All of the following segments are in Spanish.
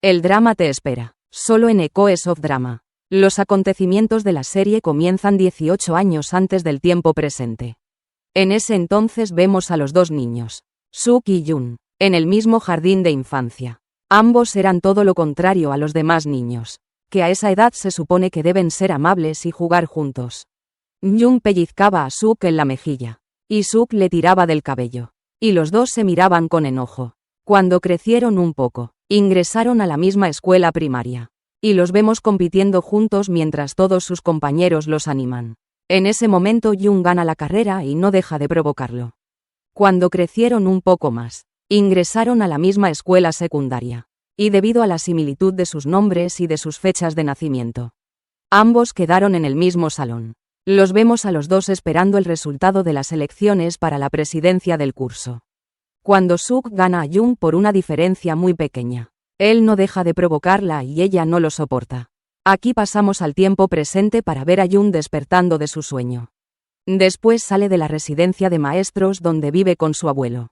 El drama te espera. Solo en Echoes of Drama. Los acontecimientos de la serie comienzan 18 años antes del tiempo presente. En ese entonces vemos a los dos niños, Suk y Jun, en el mismo jardín de infancia. Ambos eran todo lo contrario a los demás niños, que a esa edad se supone que deben ser amables y jugar juntos. Jun pellizcaba a Suk en la mejilla, y Suk le tiraba del cabello, y los dos se miraban con enojo. Cuando crecieron un poco, ingresaron a la misma escuela primaria, y los vemos compitiendo juntos mientras todos sus compañeros los animan. En ese momento Jun gana la carrera y no deja de provocarlo. Cuando crecieron un poco más, ingresaron a la misma escuela secundaria, y debido a la similitud de sus nombres y de sus fechas de nacimiento, ambos quedaron en el mismo salón. Los vemos a los dos esperando el resultado de las elecciones para la presidencia del curso. Cuando Suk gana a Jun por una diferencia muy pequeña, él no deja de provocarla y ella no lo soporta. Aquí pasamos al tiempo presente para ver a Jun despertando de su sueño. Después sale de la residencia de maestros donde vive con su abuelo.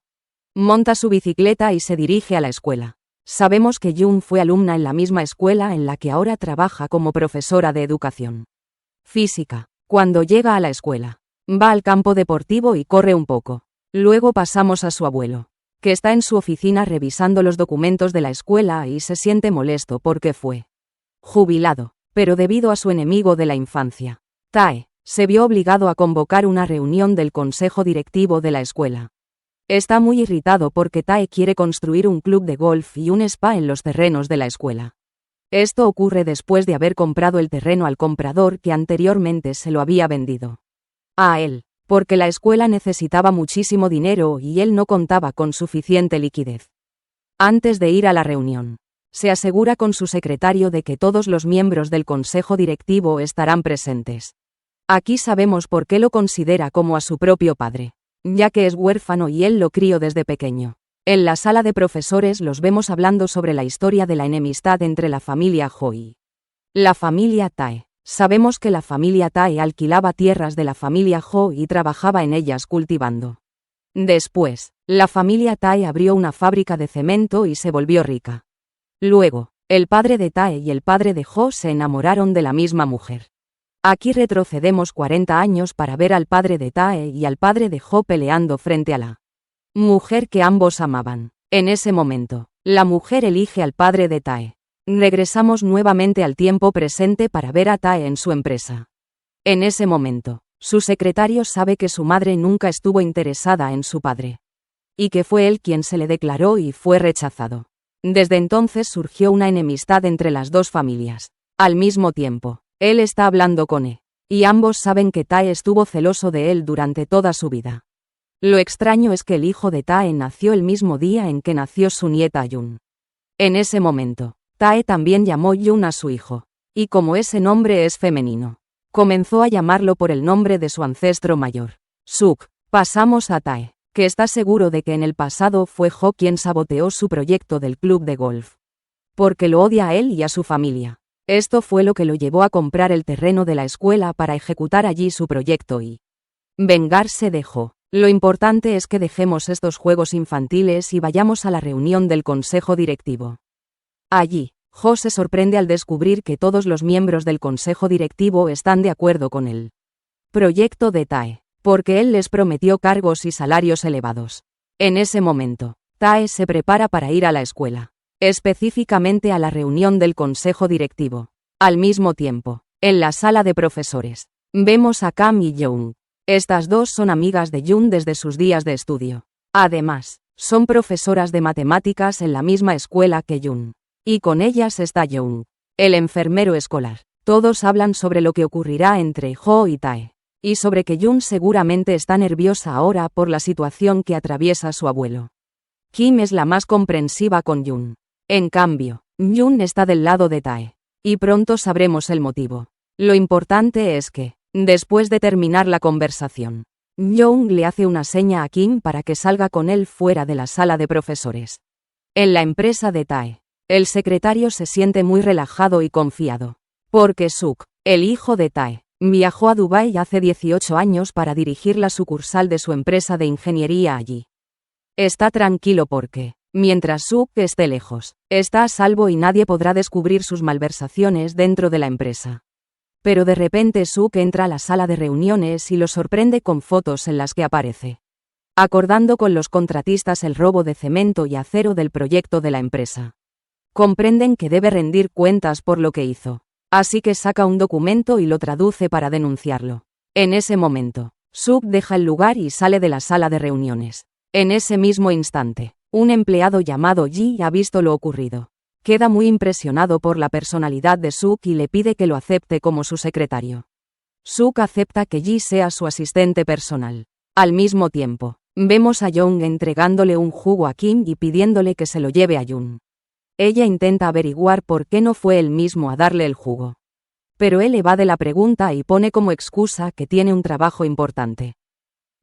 Monta su bicicleta y se dirige a la escuela. Sabemos que Jun fue alumna en la misma escuela en la que ahora trabaja como profesora de educación física. Cuando llega a la escuela, va al campo deportivo y corre un poco. Luego pasamos a su abuelo, que está en su oficina revisando los documentos de la escuela y se siente molesto porque fue jubilado, pero debido a su enemigo de la infancia, Tae, se vio obligado a convocar una reunión del consejo directivo de la escuela. Está muy irritado porque Tae quiere construir un club de golf y un spa en los terrenos de la escuela. Esto ocurre después de haber comprado el terreno al comprador que anteriormente se lo había vendido a él, porque la escuela necesitaba muchísimo dinero y él no contaba con suficiente liquidez. Antes de ir a la reunión, se asegura con su secretario de que todos los miembros del consejo directivo estarán presentes. Aquí sabemos por qué lo considera como a su propio padre, ya que es huérfano y él lo crió desde pequeño. En la sala de profesores los vemos hablando sobre la historia de la enemistad entre la familia Ho y la familia Tae. Sabemos que la familia Tae alquilaba tierras de la familia Ho y trabajaba en ellas cultivando. Después, la familia Tae abrió una fábrica de cemento y se volvió rica. Luego, el padre de Tae y el padre de Ho se enamoraron de la misma mujer. Aquí retrocedemos 40 años para ver al padre de Tae y al padre de Ho peleando frente a la mujer que ambos amaban. En ese momento, la mujer elige al padre de Tae. Regresamos nuevamente al tiempo presente para ver a Tae en su empresa. En ese momento, su secretario sabe que su madre nunca estuvo interesada en su padre, y que fue él quien se le declaró y fue rechazado. Desde entonces surgió una enemistad entre las dos familias. Al mismo tiempo, él está hablando con E, y ambos saben que Tae estuvo celoso de él durante toda su vida. Lo extraño es que el hijo de Tae nació el mismo día en que nació su nieta Jun. En ese momento, Tae también llamó Jun a su hijo, y como ese nombre es femenino, comenzó a llamarlo por el nombre de su ancestro mayor, Suk. Pasamos a Tae, que está seguro de que en el pasado fue Ho quien saboteó su proyecto del club de golf, porque lo odia a él y a su familia. Esto fue lo que lo llevó a comprar el terreno de la escuela para ejecutar allí su proyecto y vengarse de Ho. Lo importante es que dejemos estos juegos infantiles y vayamos a la reunión del consejo directivo. Allí, Ho se sorprende al descubrir que todos los miembros del consejo directivo están de acuerdo con el proyecto de Tae, porque él les prometió cargos y salarios elevados. En ese momento, Tae se prepara para ir a la escuela, específicamente a la reunión del consejo directivo. Al mismo tiempo, en la sala de profesores, vemos a Kam y Young. Estas dos son amigas de Jun desde sus días de estudio. Además, son profesoras de matemáticas en la misma escuela que Jun. Y con ellas está Young, el enfermero escolar. Todos hablan sobre lo que ocurrirá entre Ho y Tae, y sobre que Jun seguramente está nerviosa ahora por la situación que atraviesa su abuelo. Kim es la más comprensiva con Jun. En cambio, Jun está del lado de Tae, y pronto sabremos el motivo. Lo importante es que, después de terminar la conversación, Young le hace una seña a Kim para que salga con él fuera de la sala de profesores. En la empresa de Tae, el secretario se siente muy relajado y confiado, porque Suk, el hijo de Tae, viajó a Dubái hace 18 años para dirigir la sucursal de su empresa de ingeniería allí. Está tranquilo porque mientras Suk esté lejos. Está a salvo y nadie podrá descubrir sus malversaciones dentro de la empresa. Pero de repente Suk entra a la sala de reuniones y lo sorprende con fotos en las que aparece acordando con los contratistas el robo de cemento y acero del proyecto de la empresa. Comprenden que debe rendir cuentas por lo que hizo. Así que saca un documento y lo traduce para denunciarlo. En ese momento, Suk deja el lugar y sale de la sala de reuniones. En ese mismo instante, un empleado llamado Ji ha visto lo ocurrido. Queda muy impresionado por la personalidad de Suk y le pide que lo acepte como su secretario. Suk acepta que Ji sea su asistente personal. Al mismo tiempo, vemos a Young entregándole un jugo a Kim y pidiéndole que se lo lleve a Jun. Ella intenta averiguar por qué no fue él mismo a darle el jugo. Pero él evade la pregunta y pone como excusa que tiene un trabajo importante.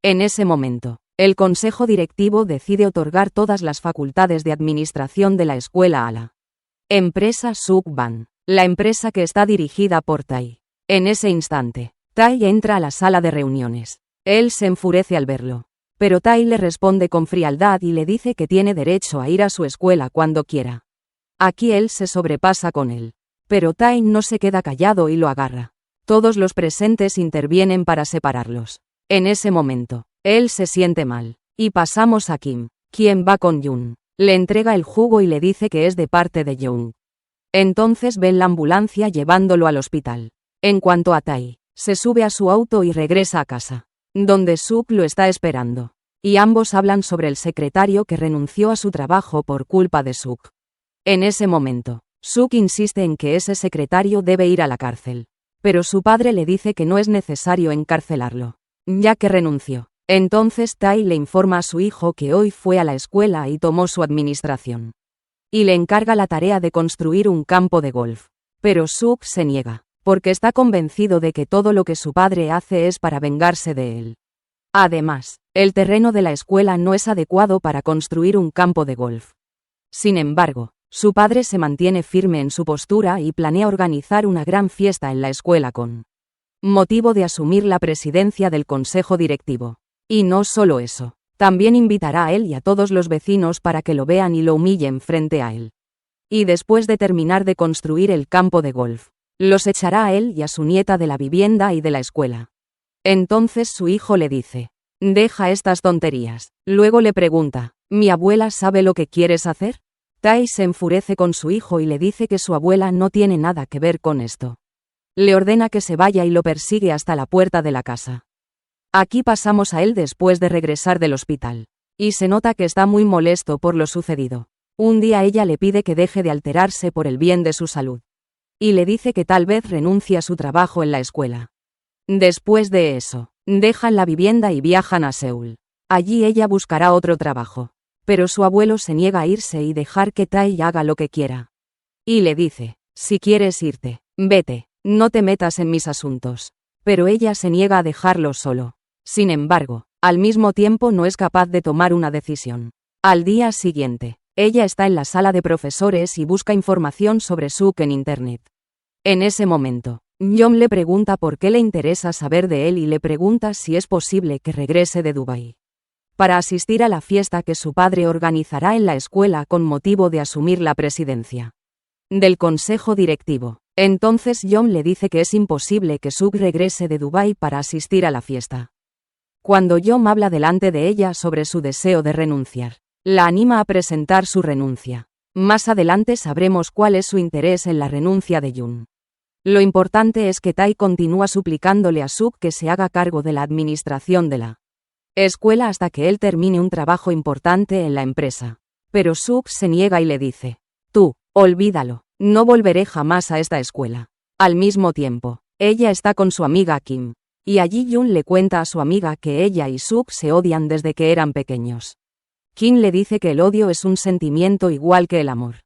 En ese momento, el consejo directivo decide otorgar todas las facultades de administración de la escuela a la empresa Suk Ban, la empresa que está dirigida por Tai. En ese instante, Tai entra a la sala de reuniones. Él se enfurece al verlo. Pero Tai le responde con frialdad y le dice que tiene derecho a ir a su escuela cuando quiera. Aquí él se sobrepasa con él. Pero Tai no se queda callado y lo agarra. Todos los presentes intervienen para separarlos. En ese momento, él se siente mal. Y pasamos a Kim, quien va con Jun. Le entrega el jugo y le dice que es de parte de Young. Entonces ven la ambulancia llevándolo al hospital. En cuanto a Tai, se sube a su auto y regresa a casa, donde Suk lo está esperando. Y ambos hablan sobre el secretario que renunció a su trabajo por culpa de Suk. En ese momento, Suk insiste en que ese secretario debe ir a la cárcel. Pero su padre le dice que no es necesario encarcelarlo, ya que renunció. Entonces Tai le informa a su hijo que hoy fue a la escuela y tomó su administración. Y le encarga la tarea de construir un campo de golf. Pero Suk se niega, porque está convencido de que todo lo que su padre hace es para vengarse de él. Además, el terreno de la escuela no es adecuado para construir un campo de golf. Sin embargo, su padre se mantiene firme en su postura y planea organizar una gran fiesta en la escuela con motivo de asumir la presidencia del consejo directivo. Y no solo eso, también invitará a él y a todos los vecinos para que lo vean y lo humillen frente a él. Y después de terminar de construir el campo de golf, los echará a él y a su nieta de la vivienda y de la escuela. Entonces su hijo le dice: «Deja estas tonterías». Luego le pregunta: «¿Mi abuela sabe lo que quieres hacer?». Tai se enfurece con su hijo y le dice que su abuela no tiene nada que ver con esto. Le ordena que se vaya y lo persigue hasta la puerta de la casa. Aquí pasamos a él después de regresar del hospital. Y se nota que está muy molesto por lo sucedido. Un día ella le pide que deje de alterarse por el bien de su salud. Y le dice que tal vez renuncie a su trabajo en la escuela. Después de eso, dejan la vivienda y viajan a Seúl. Allí ella buscará otro trabajo. Pero su abuelo se niega a irse y dejar que Tai haga lo que quiera. Y le dice: «Si quieres irte, vete, no te metas en mis asuntos». Pero ella se niega a dejarlo solo. Sin embargo, al mismo tiempo no es capaz de tomar una decisión. Al día siguiente, ella está en la sala de profesores y busca información sobre Suk en internet. En ese momento, Jong le pregunta por qué le interesa saber de él y le pregunta si es posible que regrese de Dubái para asistir a la fiesta que su padre organizará en la escuela con motivo de asumir la presidencia del consejo directivo. Entonces Jong le dice que es imposible que Suk regrese de Dubái para asistir a la fiesta. Cuando Jong habla delante de ella sobre su deseo de renunciar, la anima a presentar su renuncia. Más adelante sabremos cuál es su interés en la renuncia de Jun. Lo importante es que Tai continúa suplicándole a Suk que se haga cargo de la administración de la escuela hasta que él termine un trabajo importante en la empresa. Pero Suk se niega y le dice: «Tú, olvídalo, no volveré jamás a esta escuela». Al mismo tiempo, ella está con su amiga Kim. Y allí Jun le cuenta a su amiga que ella y Suk se odian desde que eran pequeños. Kim le dice que el odio es un sentimiento igual que el amor.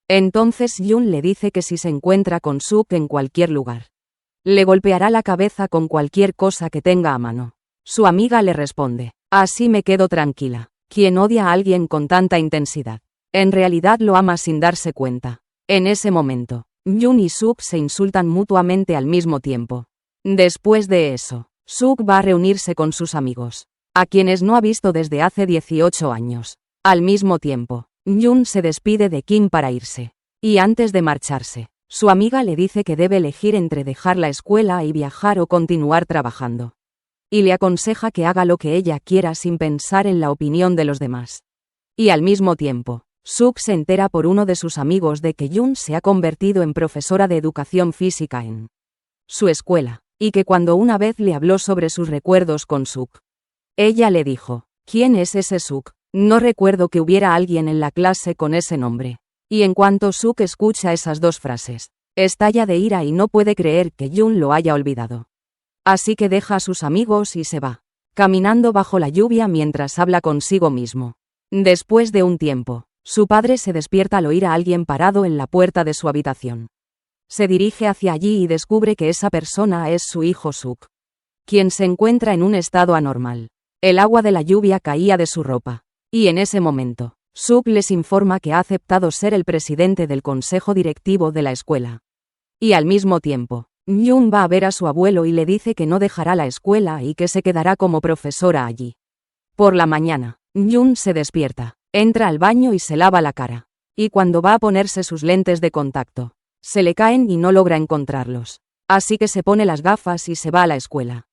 Entonces Jun le dice que si se encuentra con Suk en cualquier lugar, le golpeará la cabeza con cualquier cosa que tenga a mano. Su amiga le responde: «Así me quedo tranquila. Quien odia a alguien con tanta intensidad, en realidad lo ama sin darse cuenta». En ese momento, Jun y Suk se insultan mutuamente al mismo tiempo. Después de eso, Suk va a reunirse con sus amigos, a quienes no ha visto desde hace 18 años. Al mismo tiempo, Jun se despide de Kim para irse. Y antes de marcharse, su amiga le dice que debe elegir entre dejar la escuela y viajar o continuar trabajando. Y le aconseja que haga lo que ella quiera sin pensar en la opinión de los demás. Y al mismo tiempo, Suk se entera por uno de sus amigos de que Jun se ha convertido en profesora de educación física en su escuela, y que cuando una vez le habló sobre sus recuerdos con Suk, ella le dijo: ¿Quién es ese Suk? No recuerdo que hubiera alguien en la clase con ese nombre. Y en cuanto Suk escucha esas dos frases, estalla de ira y no puede creer que Jun lo haya olvidado. Así que deja a sus amigos y se va, caminando bajo la lluvia mientras habla consigo mismo. Después de un tiempo, su padre se despierta al oír a alguien parado en la puerta de su habitación. Se dirige hacia allí y descubre que esa persona es su hijo Suk, quien se encuentra en un estado anormal. El agua de la lluvia caía de su ropa, y en ese momento, Suk les informa que ha aceptado ser el presidente del consejo directivo de la escuela. Y al mismo tiempo, Jun va a ver a su abuelo y le dice que no dejará la escuela y que se quedará como profesora allí. Por la mañana, Jun se despierta, entra al baño y se lava la cara. Y cuando va a ponerse sus lentes de contacto, se le caen y no logra encontrarlos. Así que se pone las gafas y se va a la escuela.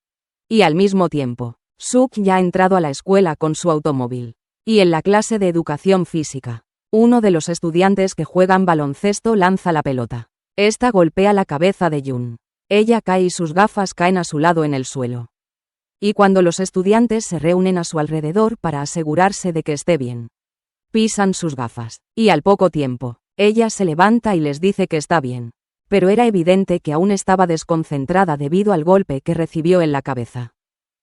Y al mismo tiempo, Suk ya ha entrado a la escuela con su automóvil. Y en la clase de educación física, uno de los estudiantes que juegan baloncesto lanza la pelota. Esta golpea la cabeza de Jun. Ella cae y sus gafas caen a su lado en el suelo. Y cuando los estudiantes se reúnen a su alrededor para asegurarse de que esté bien, pisan sus gafas. Y al poco tiempo, ella se levanta y les dice que está bien. Pero era evidente que aún estaba desconcentrada debido al golpe que recibió en la cabeza.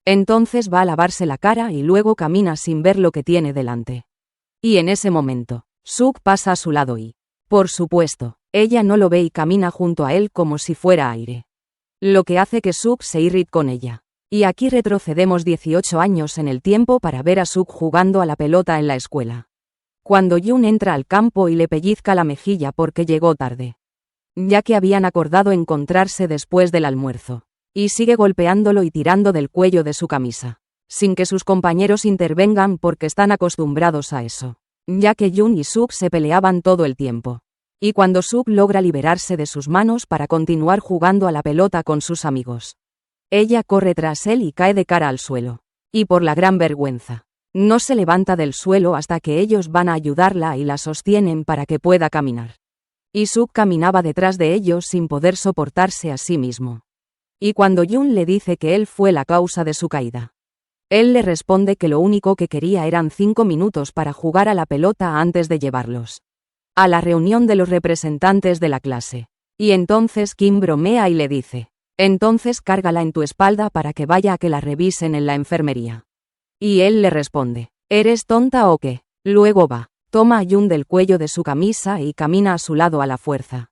Entonces va a lavarse la cara y luego camina sin ver lo que tiene delante. Y en ese momento, Suk pasa a su lado y, por supuesto, ella no lo ve y camina junto a él como si fuera aire. Lo que hace que Suk se irrite con ella. Y aquí retrocedemos 18 años en el tiempo para ver a Suk jugando a la pelota en la escuela. Cuando Jun entra al campo y le pellizca la mejilla porque llegó tarde, ya que habían acordado encontrarse después del almuerzo. Y sigue golpeándolo y tirando del cuello de su camisa, sin que sus compañeros intervengan porque están acostumbrados a eso, ya que Jun y Suk se peleaban todo el tiempo. Y cuando Suk logra liberarse de sus manos para continuar jugando a la pelota con sus amigos, ella corre tras él y cae de cara al suelo. Y por la gran vergüenza, no se levanta del suelo hasta que ellos van a ayudarla y la sostienen para que pueda caminar. Y Suk caminaba detrás de ellos sin poder soportarse a sí mismo. Y cuando Jun le dice que él fue la causa de su caída, él le responde que lo único que quería eran 5 minutos para jugar a la pelota antes de llevarlos a la reunión de los representantes de la clase. Y entonces Kim bromea y le dice: entonces cárgala en tu espalda para que vaya a que la revisen en la enfermería. Y él le responde: ¿eres tonta o qué? Luego va, toma a Jun del cuello de su camisa y camina a su lado a la fuerza.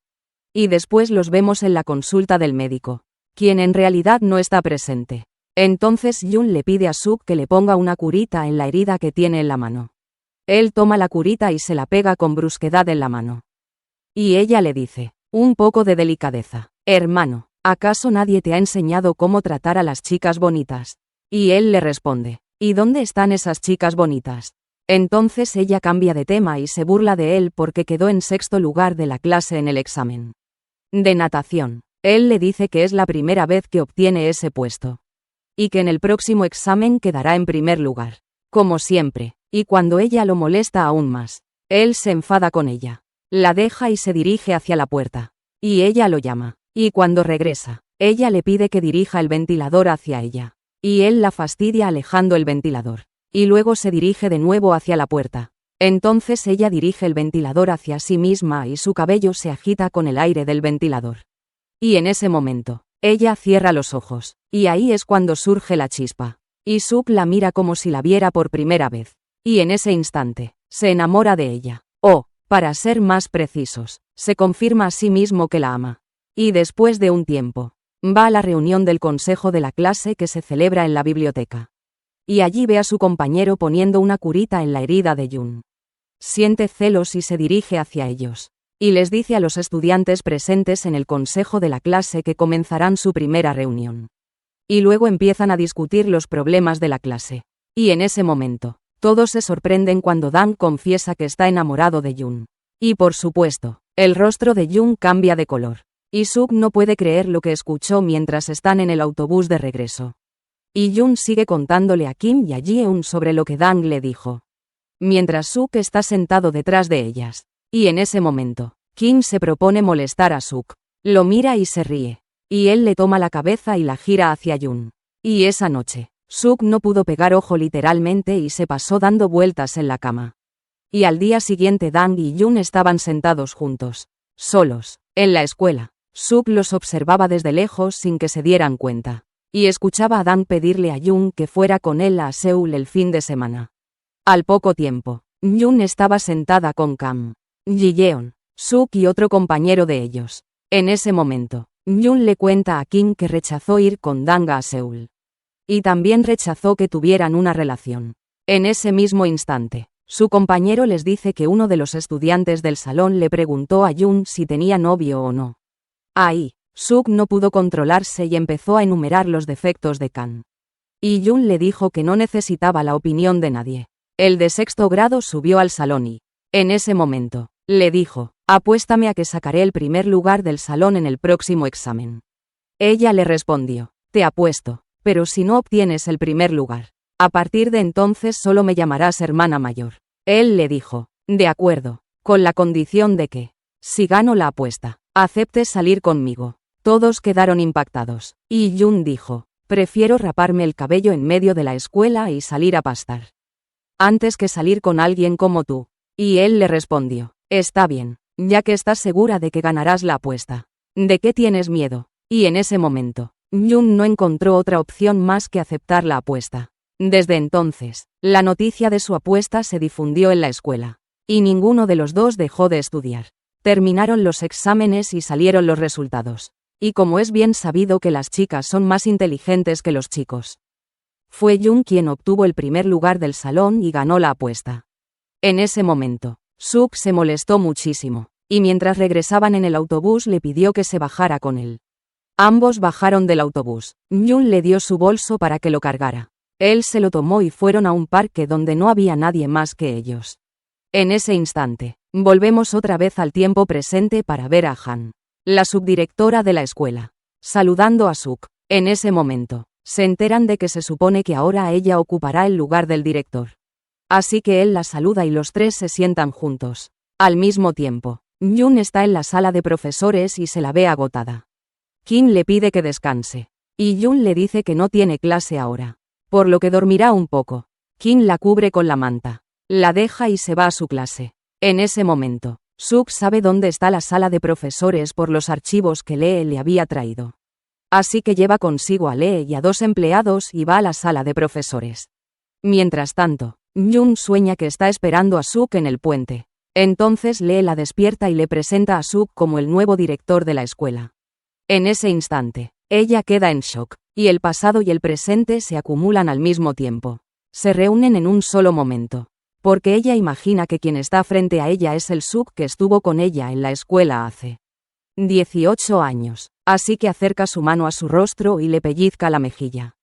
Y después los vemos en la consulta del médico, quien en realidad no está presente. Entonces Jun le pide a Suk que le ponga una curita en la herida que tiene en la mano. Él toma la curita y se la pega con brusquedad en la mano. Y ella le dice: un poco de delicadeza, hermano, ¿acaso nadie te ha enseñado cómo tratar a las chicas bonitas? Y él le responde: ¿y dónde están esas chicas bonitas? Entonces ella cambia de tema y se burla de él porque quedó en 6º lugar de la clase en el examen de natación. Él le dice que es la primera vez que obtiene ese puesto. Y que en el próximo examen quedará en primer lugar. Como siempre. Y cuando ella lo molesta aún más, él se enfada con ella. La deja y se dirige hacia la puerta. Y ella lo llama. Y cuando regresa, ella le pide que dirija el ventilador hacia ella. Y él la fastidia alejando el ventilador. Y luego se dirige de nuevo hacia la puerta. Entonces ella dirige el ventilador hacia sí misma y su cabello se agita con el aire del ventilador. Y en ese momento, ella cierra los ojos. Y ahí es cuando surge la chispa. Y Suk la mira como si la viera por primera vez. Y en ese instante, se enamora de ella. O, para ser más precisos, se confirma a sí mismo que la ama. Y después de un tiempo, va a la reunión del consejo de la clase que se celebra en la biblioteca. Y allí ve a su compañero poniendo una curita en la herida de Jun. Siente celos y se dirige hacia ellos. Y les dice a los estudiantes presentes en el consejo de la clase que comenzarán su primera reunión. Y luego empiezan a discutir los problemas de la clase. Y en ese momento, Todos se sorprenden cuando Dan confiesa que está enamorado de Jun. Y por supuesto, el rostro de Jun cambia de color. Y Suk no puede creer lo que escuchó mientras están en el autobús de regreso. Y Jun sigue contándole a Kim y a Jeon sobre lo que Dan le dijo. Mientras Suk está sentado detrás de ellas. Y en ese momento, Kim se propone molestar a Suk. Lo mira y se ríe. Y él le toma la cabeza y la gira hacia Jun. Y esa noche, Suk no pudo pegar ojo literalmente y se pasó dando vueltas en la cama. Y al día siguiente Dan y Jun estaban sentados juntos. Solos, en la escuela. Suk los observaba desde lejos sin que se dieran cuenta. Y escuchaba a Dan pedirle a Jun que fuera con él a Seúl el fin de semana. Al poco tiempo, Jun estaba sentada con Kam, Ji-yeon, Suk y otro compañero de ellos. En ese momento, Jun le cuenta a Kim que rechazó ir con Dan a Seúl. Y también rechazó que tuvieran una relación. En ese mismo instante, su compañero les dice que uno de los estudiantes del salón le preguntó a Jun si tenía novio o no. Ahí, Suk no pudo controlarse y empezó a enumerar los defectos de Kan. Y Jun le dijo que no necesitaba la opinión de nadie. El de sexto grado subió al salón y, en ese momento, le dijo, apuéstame a que sacaré el primer lugar del salón en el próximo examen. Ella le respondió, te apuesto, pero si no obtienes el primer lugar, a partir de entonces solo me llamarás hermana mayor. Él le dijo, de acuerdo, con la condición de que, si gano la apuesta, aceptes salir conmigo. Todos quedaron impactados, y Jun dijo, prefiero raparme el cabello en medio de la escuela y salir a pastar. Antes que salir con alguien como tú. Y él le respondió, está bien, ya que estás segura de que ganarás la apuesta. ¿De qué tienes miedo? Y en ese momento, Jun no encontró otra opción más que aceptar la apuesta. Desde entonces, la noticia de su apuesta se difundió en la escuela. Y ninguno de los dos dejó de estudiar. Terminaron los exámenes y salieron los resultados. Y como es bien sabido que las chicas son más inteligentes que los chicos, fue Jun quien obtuvo el primer lugar del salón y ganó la apuesta. En ese momento, Suk se molestó muchísimo, y mientras regresaban en el autobús le pidió que se bajara con él. Ambos bajaron del autobús. Jun le dio su bolso para que lo cargara. Él se lo tomó y fueron a un parque donde no había nadie más que ellos. En ese instante, volvemos otra vez al tiempo presente para ver a Han, la subdirectora de la escuela, saludando a Suk. En ese momento, se enteran de que se supone que ahora ella ocupará el lugar del director. Así que él la saluda y los tres se sientan juntos. Al mismo tiempo, Jun está en la sala de profesores y se la ve agotada. Kim le pide que descanse, y Jun le dice que no tiene clase ahora, por lo que dormirá un poco. Kim la cubre con la manta, la deja y se va a su clase. En ese momento, Suk sabe dónde está la sala de profesores por los archivos que Lee le había traído. Así que lleva consigo a Lee y a 2 empleados y va a la sala de profesores. Mientras tanto, Jun sueña que está esperando a Suk en el puente. Entonces Lee la despierta y le presenta a Suk como el nuevo director de la escuela. En ese instante, ella queda en shock, y el pasado y el presente se acumulan al mismo tiempo. Se reúnen en un solo momento, porque ella imagina que quien está frente a ella es el Suk que estuvo con ella en la escuela hace 18 años. Así que acerca su mano a su rostro y le pellizca la mejilla.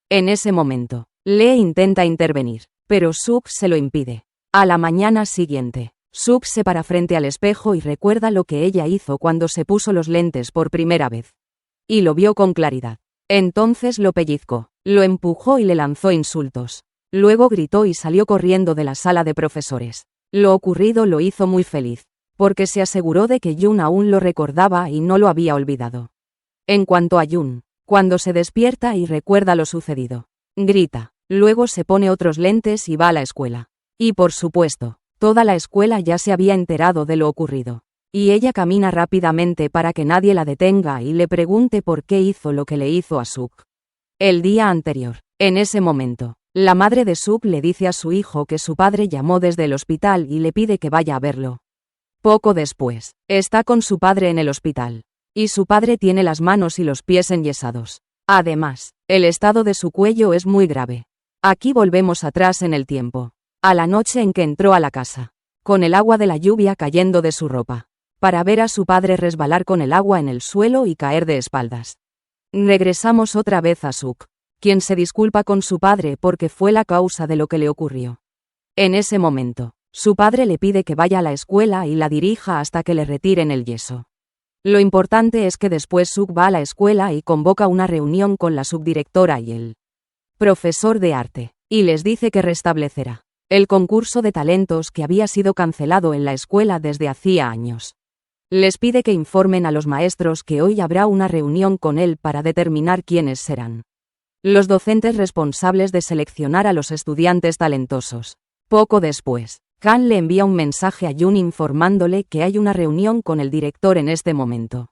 En ese momento, Lee intenta intervenir, pero Suk se lo impide. A la mañana siguiente, Suk se para frente al espejo y recuerda lo que ella hizo cuando se puso los lentes por primera vez. Y lo vio con claridad. Entonces lo pellizcó, lo empujó y le lanzó insultos. Luego gritó y salió corriendo de la sala de profesores. Lo ocurrido lo hizo muy feliz, porque se aseguró de que Jun aún lo recordaba y no lo había olvidado. En cuanto a Jun, cuando se despierta y recuerda lo sucedido, grita, luego se pone otros lentes y va a la escuela. Y por supuesto, toda la escuela ya se había enterado de lo ocurrido. Y ella camina rápidamente para que nadie la detenga y le pregunte por qué hizo lo que le hizo a Suk. El día anterior, en ese momento, la madre de Suk le dice a su hijo que su padre llamó desde el hospital y le pide que vaya a verlo. Poco después, está con su padre en el hospital. Y su padre tiene las manos y los pies enyesados. Además, el estado de su cuello es muy grave. Aquí volvemos atrás en el tiempo. A la noche en que entró a la casa, con el agua de la lluvia cayendo de su ropa, para ver a su padre resbalar con el agua en el suelo y caer de espaldas. Regresamos otra vez a Suk, quien se disculpa con su padre porque fue la causa de lo que le ocurrió. En ese momento, su padre le pide que vaya a la escuela y la dirija hasta que le retiren el yeso. Lo importante es que después Suk va a la escuela y convoca una reunión con la subdirectora y el profesor de arte, y les dice que restablecerá el concurso de talentos que había sido cancelado en la escuela desde hacía años. Les pide que informen a los maestros que hoy habrá una reunión con él para determinar quiénes serán los docentes responsables de seleccionar a los estudiantes talentosos. Poco después, Kan le envía un mensaje a Jun informándole que hay una reunión con el director en este momento.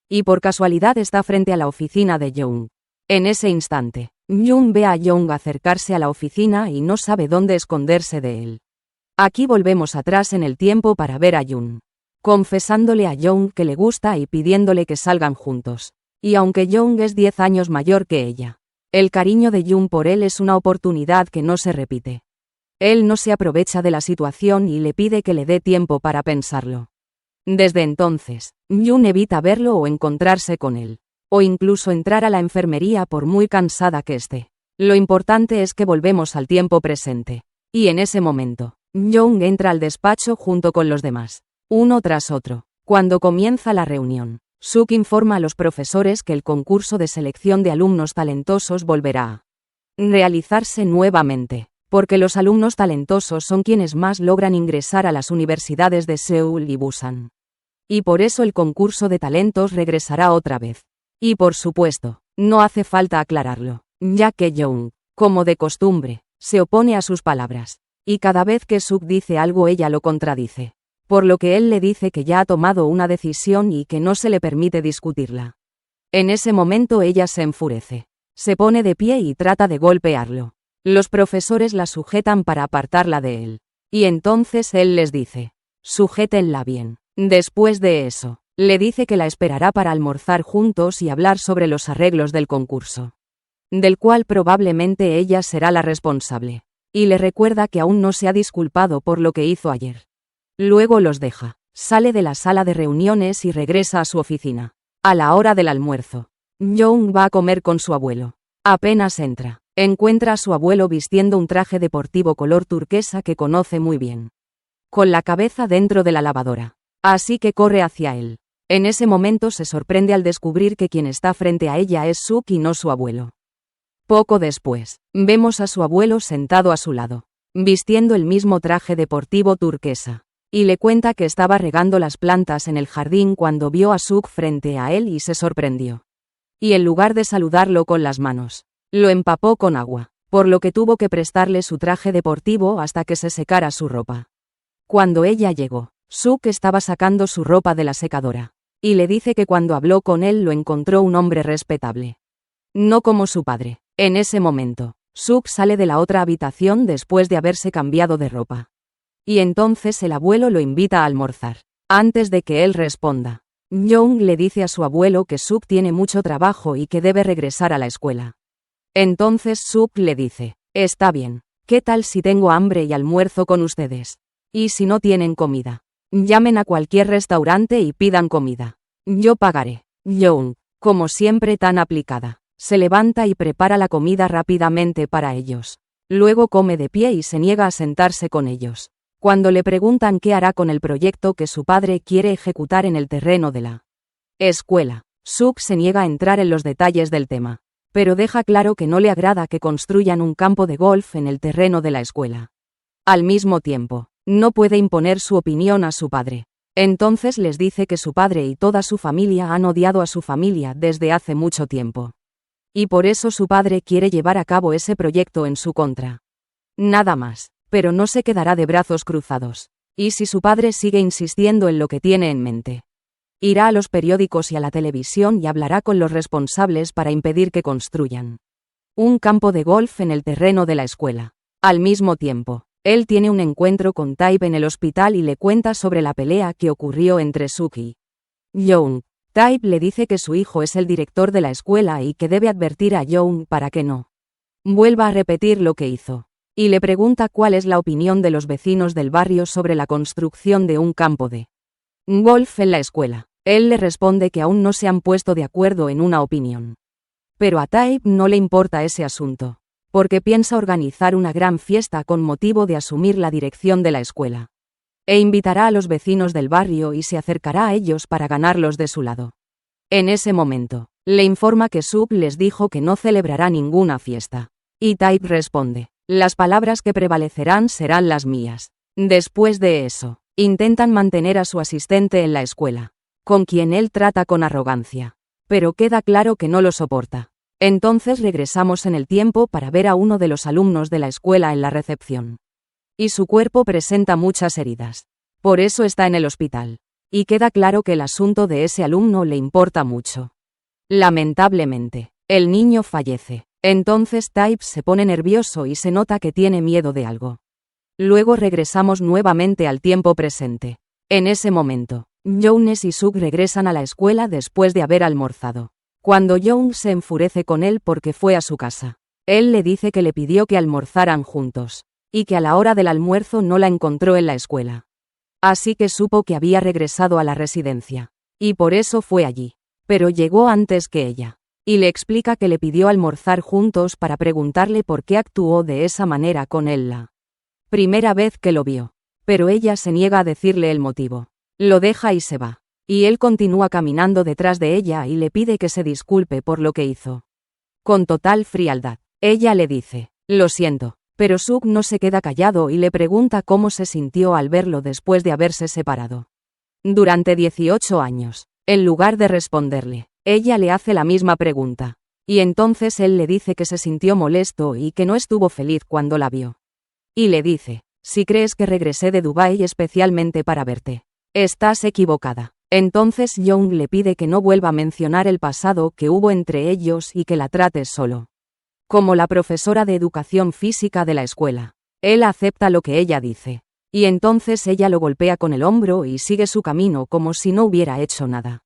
Y por casualidad está frente a la oficina de Young. En ese instante, Jun ve a Young acercarse a la oficina y no sabe dónde esconderse de él. Aquí volvemos atrás en el tiempo para ver a Jun confesándole a Young que le gusta y pidiéndole que salgan juntos. Y aunque Young es 10 años mayor que ella, el cariño de Jun por él es una oportunidad que no se repite. Él no se aprovecha de la situación y le pide que le dé tiempo para pensarlo. Desde entonces, Jun evita verlo o encontrarse con él, o incluso entrar a la enfermería por muy cansada que esté. Lo importante es que volvemos al tiempo presente. Y en ese momento, Young entra al despacho junto con los demás, uno tras otro. Cuando comienza la reunión, Suk informa a los profesores que el concurso de selección de alumnos talentosos volverá a realizarse nuevamente, porque los alumnos talentosos son quienes más logran ingresar a las universidades de Seúl y Busan. Y por eso el concurso de talentos regresará otra vez. Y por supuesto, no hace falta aclararlo, ya que Young, como de costumbre, se opone a sus palabras, y cada vez que Suk dice algo ella lo contradice, por lo que él le dice que ya ha tomado una decisión y que no se le permite discutirla. En ese momento ella se enfurece, se pone de pie y trata de golpearlo. Los profesores la sujetan para apartarla de él, y entonces él les dice, sujétenla bien. Después de eso, le dice que la esperará para almorzar juntos y hablar sobre los arreglos del concurso, del cual probablemente ella será la responsable, y le recuerda que aún no se ha disculpado por lo que hizo ayer. Luego los deja, sale de la sala de reuniones y regresa a su oficina. A la hora del almuerzo, Young va a comer con su abuelo. Apenas entra, encuentra a su abuelo vistiendo un traje deportivo color turquesa que conoce muy bien, con la cabeza dentro de la lavadora. Así que corre hacia él. En ese momento se sorprende al descubrir que quien está frente a ella es Suk y no su abuelo. Poco después, vemos a su abuelo sentado a su lado, vistiendo el mismo traje deportivo turquesa, y le cuenta que estaba regando las plantas en el jardín cuando vio a Suk frente a él y se sorprendió. Y en lugar de saludarlo con las manos, lo empapó con agua, por lo que tuvo que prestarle su traje deportivo hasta que se secara su ropa. Cuando ella llegó, Suk estaba sacando su ropa de la secadora, y le dice que cuando habló con él lo encontró un hombre respetable. No como su padre. En ese momento, Suk sale de la otra habitación después de haberse cambiado de ropa. Y entonces el abuelo lo invita a almorzar. Antes de que él responda, Young le dice a su abuelo que Suk tiene mucho trabajo y que debe regresar a la escuela. Entonces Suk le dice, está bien, ¿qué tal si tengo hambre y almuerzo con ustedes? Y si no tienen comida, llamen a cualquier restaurante y pidan comida. Yo pagaré. Young, como siempre tan aplicada, se levanta y prepara la comida rápidamente para ellos. Luego come de pie y se niega a sentarse con ellos. Cuando le preguntan qué hará con el proyecto que su padre quiere ejecutar en el terreno de la escuela, Suk se niega a entrar en los detalles del tema, pero deja claro que no le agrada que construyan un campo de golf en el terreno de la escuela. Al mismo tiempo, no puede imponer su opinión a su padre. Entonces les dice que su padre y toda su familia han odiado a su familia desde hace mucho tiempo. Y por eso su padre quiere llevar a cabo ese proyecto en su contra. Nada más. Pero no se quedará de brazos cruzados. Y si su padre sigue insistiendo en lo que tiene en mente, irá a los periódicos y a la televisión y hablará con los responsables para impedir que construyan un campo de golf en el terreno de la escuela. Al mismo tiempo, él tiene un encuentro con Taib en el hospital y le cuenta sobre la pelea que ocurrió entre Suk y Young. Taib le dice que su hijo es el director de la escuela y que debe advertir a Young para que no vuelva a repetir lo que hizo. Y le pregunta cuál es la opinión de los vecinos del barrio sobre la construcción de un campo de golf en la escuela. Él le responde que aún no se han puesto de acuerdo en una opinión. Pero a Taib no le importa ese asunto, porque piensa organizar una gran fiesta con motivo de asumir la dirección de la escuela. E invitará a los vecinos del barrio y se acercará a ellos para ganarlos de su lado. En ese momento, le informa que Suk les dijo que no celebrará ninguna fiesta. Y Tae responde, las palabras que prevalecerán serán las mías. Después de eso, intentan mantener a su asistente en la escuela, con quien él trata con arrogancia. Pero queda claro que no lo soporta. Entonces regresamos en el tiempo para ver a uno de los alumnos de la escuela en la recepción. Y su cuerpo presenta muchas heridas. Por eso está en el hospital. Y queda claro que el asunto de ese alumno le importa mucho. Lamentablemente, el niño fallece. Entonces Tae se pone nervioso y se nota que tiene miedo de algo. Luego regresamos nuevamente al tiempo presente. En ese momento, Jones y Suk regresan a la escuela después de haber almorzado. Cuando Young se enfurece con él porque fue a su casa, él le dice que le pidió que almorzaran juntos, y que a la hora del almuerzo no la encontró en la escuela. Así que supo que había regresado a la residencia, y por eso fue allí. Pero llegó antes que ella, y le explica que le pidió almorzar juntos para preguntarle por qué actuó de esa manera con él la primera vez que lo vio. Pero ella se niega a decirle el motivo. Lo deja y se va. Y él continúa caminando detrás de ella y le pide que se disculpe por lo que hizo. Con total frialdad, ella le dice, lo siento, pero Suk no se queda callado y le pregunta cómo se sintió al verlo después de haberse separado. Durante 18 años, en lugar de responderle, ella le hace la misma pregunta. Y entonces él le dice que se sintió molesto y que no estuvo feliz cuando la vio. Y le dice, si crees que regresé de Dubái especialmente para verte, estás equivocada. Entonces Young le pide que no vuelva a mencionar el pasado que hubo entre ellos y que la trates solo como la profesora de educación física de la escuela. Él acepta lo que ella dice. Y entonces ella lo golpea con el hombro y sigue su camino como si no hubiera hecho nada.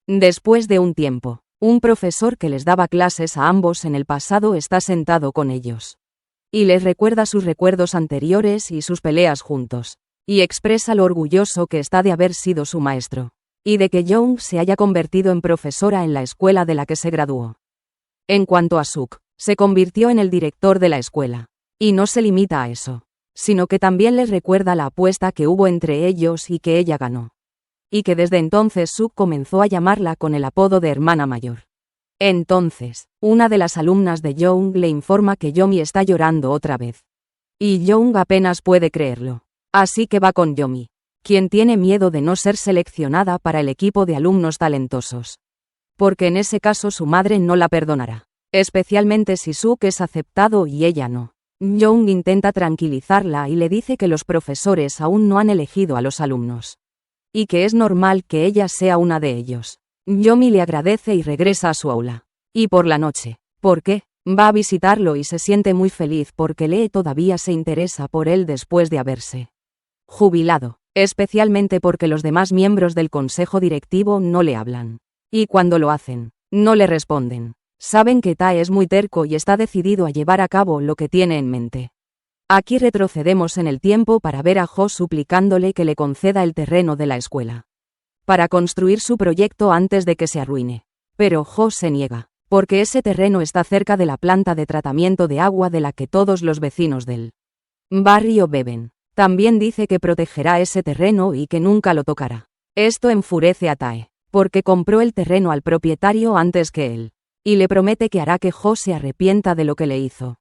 Después de un tiempo, un profesor que les daba clases a ambos en el pasado está sentado con ellos. Y les recuerda sus recuerdos anteriores y sus peleas juntos. Y expresa lo orgulloso que está de haber sido su maestro. Y de que Young se haya convertido en profesora en la escuela de la que se graduó. En cuanto a Suk, se convirtió en el director de la escuela. Y no se limita a eso, sino que también les recuerda la apuesta que hubo entre ellos y que ella ganó. Y que desde entonces Suk comenzó a llamarla con el apodo de hermana mayor. Entonces, una de las alumnas de Young le informa que Yomi está llorando otra vez. Y Young apenas puede creerlo. Así que va con Yomi, quien tiene miedo de no ser seleccionada para el equipo de alumnos talentosos. Porque en ese caso su madre no la perdonará. Especialmente si Suk es aceptado y ella no. Young intenta tranquilizarla y le dice que los profesores aún no han elegido a los alumnos. Y que es normal que ella sea una de ellos. Yomi le agradece y regresa a su aula. Y por la noche, ¿por qué? Va a visitarlo y se siente muy feliz porque Lee todavía se interesa por él después de haberse jubilado. Especialmente porque los demás miembros del consejo directivo no le hablan. Y cuando lo hacen, no le responden. Saben que Tae es muy terco y está decidido a llevar a cabo lo que tiene en mente. Aquí retrocedemos en el tiempo para ver a Jo suplicándole que le conceda el terreno de la escuela para construir su proyecto antes de que se arruine. Pero Jo se niega, porque ese terreno está cerca de la planta de tratamiento de agua de la que todos los vecinos del barrio beben. También dice que protegerá ese terreno y que nunca lo tocará. Esto enfurece a Tae, porque compró el terreno al propietario antes que él. Y le promete que hará que Jo se arrepienta de lo que le hizo.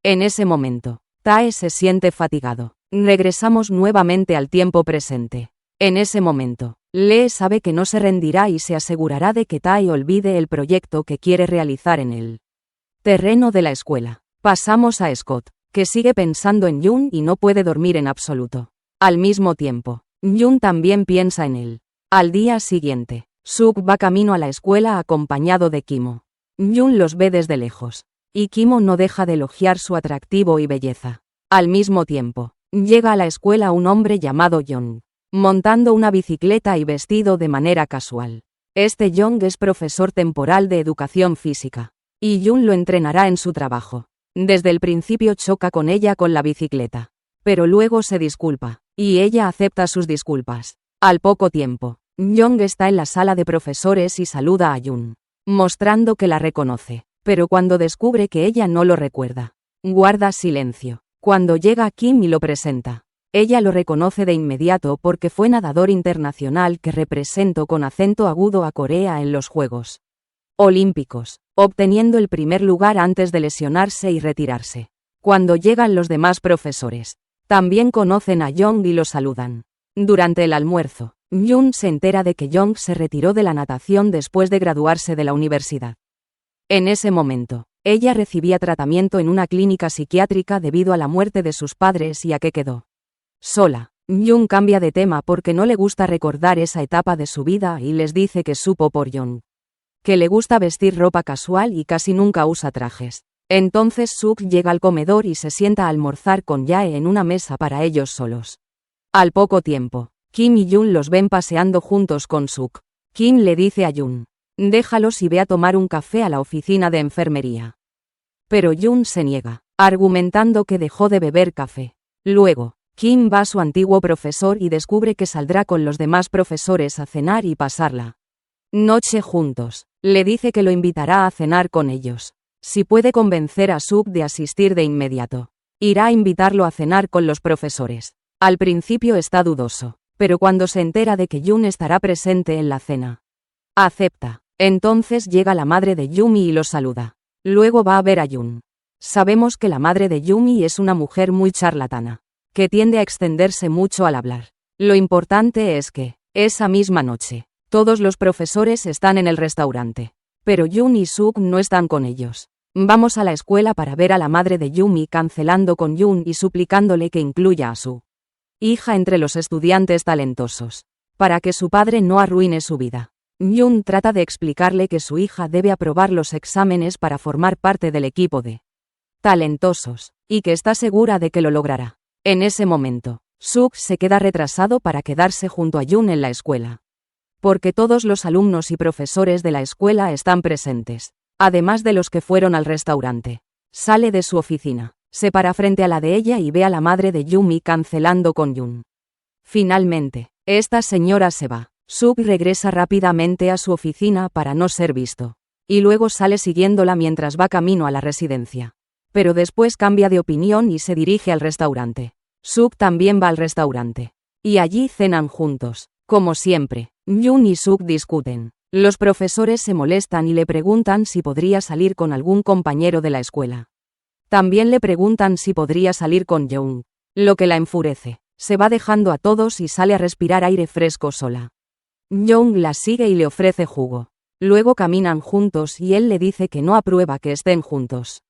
En ese momento, Tae se siente fatigado. Regresamos nuevamente al tiempo presente. En ese momento, Lee sabe que no se rendirá y se asegurará de que Tae olvide el proyecto que quiere realizar en el terreno de la escuela. Pasamos a Scott, que sigue pensando en Jun y no puede dormir en absoluto. Al mismo tiempo, Jun también piensa en él. Al día siguiente, Suk va camino a la escuela acompañado de Kimo. Jun los ve desde lejos, y Kimo no deja de elogiar su atractivo y belleza. Al mismo tiempo, llega a la escuela un hombre llamado Young, montando una bicicleta y vestido de manera casual. Este Young es profesor temporal de educación física, y Jun lo entrenará en su trabajo. Desde el principio choca con ella con la bicicleta, pero luego se disculpa, y ella acepta sus disculpas. Al poco tiempo, Young está en la sala de profesores y saluda a Jun, mostrando que la reconoce, pero cuando descubre que ella no lo recuerda, Guarda silencio. Cuando llega Kim y lo presenta. Ella lo reconoce de inmediato porque fue nadador internacional que representó con acento agudo a Corea en los Juegos Olímpicos, obteniendo el primer lugar antes de lesionarse y retirarse. Cuando llegan los demás profesores, también conocen a Young y lo saludan. Durante el almuerzo, Yoon se entera de que Young se retiró de la natación después de graduarse de la universidad. En ese momento, ella recibía tratamiento en una clínica psiquiátrica debido a la muerte de sus padres y a que quedó sola. Yoon cambia de tema porque no le gusta recordar esa etapa de su vida y les dice que supo por Young que le gusta vestir ropa casual y casi nunca usa trajes. Entonces Suk llega al comedor y se sienta a almorzar con Jae en una mesa para ellos solos. Al poco tiempo, Kim y Yoon los ven paseando juntos con Suk. Kim le dice a Yoon, déjalos y ve a tomar un café a la oficina de enfermería. Pero Yoon se niega, argumentando que dejó de beber café. Luego, Kim va a su antiguo profesor y descubre que saldrá con los demás profesores a cenar y pasarla noche juntos. Le dice que lo invitará a cenar con ellos. Si puede convencer a Suk de asistir de inmediato, irá a invitarlo a cenar con los profesores. Al principio está dudoso, pero cuando se entera de que Yoon estará presente en la cena, acepta. Entonces llega la madre de Yumi y lo saluda. Luego va a ver a Yoon. Sabemos que la madre de Yumi es una mujer muy charlatana, que tiende a extenderse mucho al hablar. Lo importante es que, esa misma noche, todos los profesores están en el restaurante, pero Yoon y Suk no están con ellos. Vamos a la escuela para ver a la madre de Yumi cancelando con Yoon y suplicándole que incluya a su hija entre los estudiantes talentosos, para que su padre no arruine su vida. Yoon trata de explicarle que su hija debe aprobar los exámenes para formar parte del equipo de talentosos, y que está segura de que lo logrará. En ese momento, Suk se queda retrasado para quedarse junto a Yoon en la escuela, porque todos los alumnos y profesores de la escuela están presentes, además de los que fueron al restaurante. Sale de su oficina, se para frente a la de ella y ve a la madre de Yumi cancelando con Yoon. Finalmente, esta señora se va. Suk regresa rápidamente a su oficina para no ser visto, y luego sale siguiéndola mientras va camino a la residencia. Pero después cambia de opinión y se dirige al restaurante. Suk también va al restaurante, y allí cenan juntos. Como siempre, Yoon y Suk discuten. Los profesores se molestan y le preguntan si podría salir con algún compañero de la escuela. También le preguntan si podría salir con Yoon, lo que la enfurece. Se va dejando a todos y sale a respirar aire fresco sola. Yoon la sigue y le ofrece jugo. Luego caminan juntos y él le dice que no aprueba que estén juntos,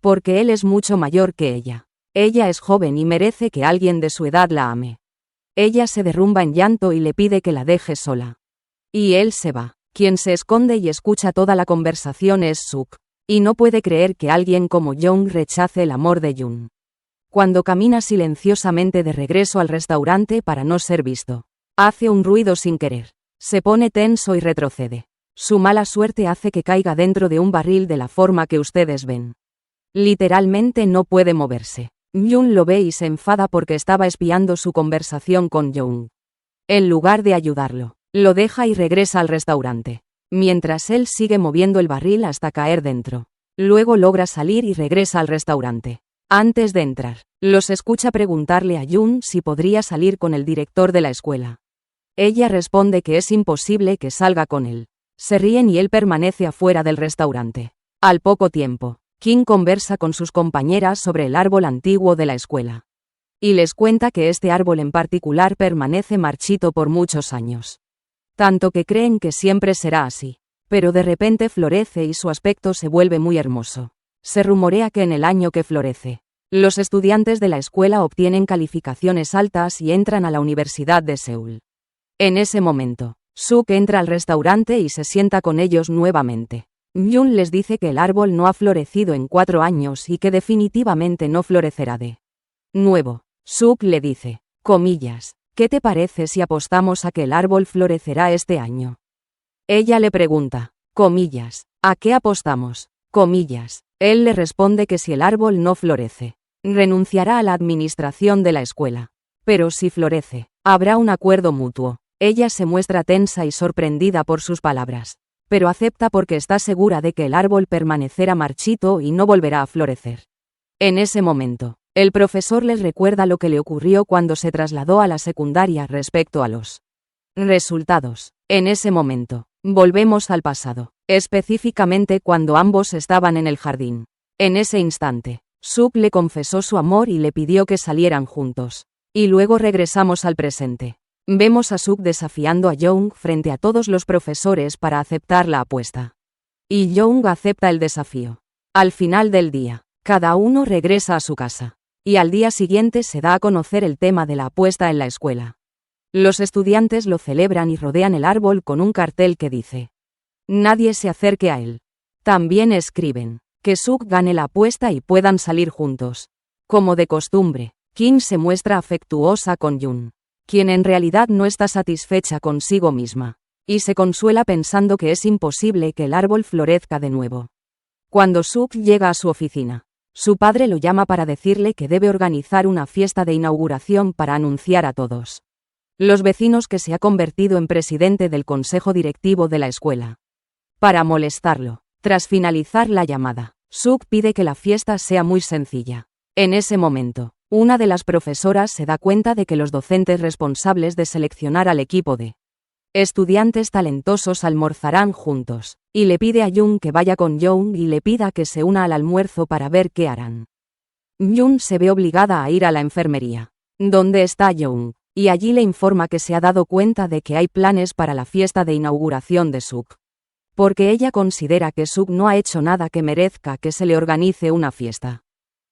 porque él es mucho mayor que ella. Ella es joven y merece que alguien de su edad la ame. Ella se derrumba en llanto y le pide que la deje sola. Y él se va. Quien se esconde y escucha toda la conversación es Suk, y no puede creer que alguien como Yoon rechace el amor de Yoon. Cuando camina silenciosamente de regreso al restaurante para no ser visto, hace un ruido sin querer. Se pone tenso y retrocede. Su mala suerte hace que caiga dentro de un barril de la forma que ustedes ven. Literalmente no puede moverse. Yoon lo ve y se enfada porque estaba espiando su conversación con Yoon. En lugar de ayudarlo, lo deja y regresa al restaurante, mientras él sigue moviendo el barril hasta caer dentro. Luego logra salir y regresa al restaurante. Antes de entrar, los escucha preguntarle a Yoon si podría salir con el director de la escuela. Ella responde que es imposible que salga con él. Se ríen y él permanece afuera del restaurante. Al poco tiempo, Kim conversa con sus compañeras sobre el árbol antiguo de la escuela. Y les cuenta que este árbol en particular permanece marchito por muchos años. Tanto que creen que siempre será así. Pero de repente florece y su aspecto se vuelve muy hermoso. Se rumorea que en el año que florece, los estudiantes de la escuela obtienen calificaciones altas y entran a la Universidad de Seúl. En ese momento, Suk entra al restaurante y se sienta con ellos nuevamente. Yoon les dice que el árbol no ha florecido en 4 años y que definitivamente no florecerá de nuevo. Suk le dice, comillas, ¿qué te parece si apostamos a que el árbol florecerá este año? Ella le pregunta, comillas, ¿a qué apostamos? Comillas. Él le responde que si el árbol no florece, renunciará a la administración de la escuela. Pero si florece, habrá un acuerdo mutuo. Ella se muestra tensa y sorprendida por sus palabras, pero acepta porque está segura de que el árbol permanecerá marchito y no volverá a florecer. En ese momento, el profesor les recuerda lo que le ocurrió cuando se trasladó a la secundaria respecto a los resultados. En ese momento, volvemos al pasado, específicamente cuando ambos estaban en el jardín. En ese instante, Suk le confesó su amor y le pidió que salieran juntos. Y luego regresamos al presente. Vemos a Suk desafiando a Young frente a todos los profesores para aceptar la apuesta. Y Young acepta el desafío. Al final del día, cada uno regresa a su casa. Y al día siguiente se da a conocer el tema de la apuesta en la escuela. Los estudiantes lo celebran y rodean el árbol con un cartel que dice: nadie se acerque a él. También escriben que Suk gane la apuesta y puedan salir juntos. Como de costumbre, Kim se muestra afectuosa con Jun, quien en realidad no está satisfecha consigo misma, y se consuela pensando que es imposible que el árbol florezca de nuevo. Cuando Suk llega a su oficina, su padre lo llama para decirle que debe organizar una fiesta de inauguración para anunciar a todos los vecinos que se ha convertido en presidente del consejo directivo de la escuela. Para molestarlo, tras finalizar la llamada, Suk pide que la fiesta sea muy sencilla. En ese momento, una de las profesoras se da cuenta de que los docentes responsables de seleccionar al equipo de estudiantes talentosos almorzarán juntos, y le pide a Jun que vaya con Young y le pida que se una al almuerzo para ver qué harán. Jun se ve obligada a ir a la enfermería, donde está Young, y allí le informa que se ha dado cuenta de que hay planes para la fiesta de inauguración de Suk. Porque ella considera que Suk no ha hecho nada que merezca que se le organice una fiesta.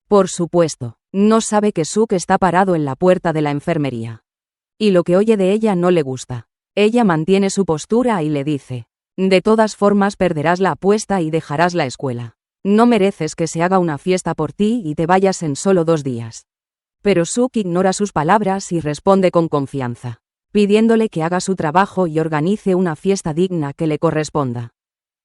Por supuesto, no sabe que Suk está parado en la puerta de la enfermería. Y lo que oye de ella no le gusta. Ella mantiene su postura y le dice: de todas formas perderás la apuesta y dejarás la escuela. No mereces que se haga una fiesta por ti y te vayas en solo 2 días. Pero Suk ignora sus palabras y responde con confianza, pidiéndole que haga su trabajo y organice una fiesta digna que le corresponda.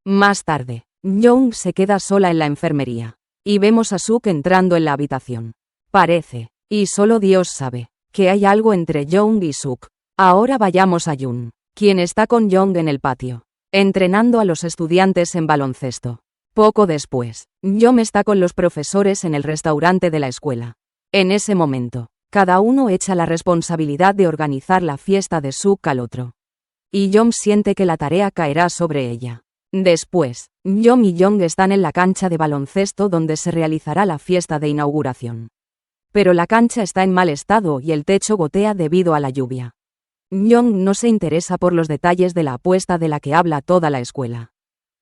Más tarde, Young se queda sola en la enfermería, y vemos a Suk entrando en la habitación. Parece, y solo Dios sabe, que hay algo entre Young y Suk. Ahora vayamos a Jun, quien está con Young en el patio, entrenando a los estudiantes en baloncesto. Poco después, Young está con los profesores en el restaurante de la escuela. En ese momento, cada uno echa la responsabilidad de organizar la fiesta de Suk al otro. Y Young siente que la tarea caerá sobre ella. Después, Young y Young están en la cancha de baloncesto donde se realizará la fiesta de inauguración. Pero la cancha está en mal estado y el techo gotea debido a la lluvia. Young no se interesa por los detalles de la apuesta de la que habla toda la escuela.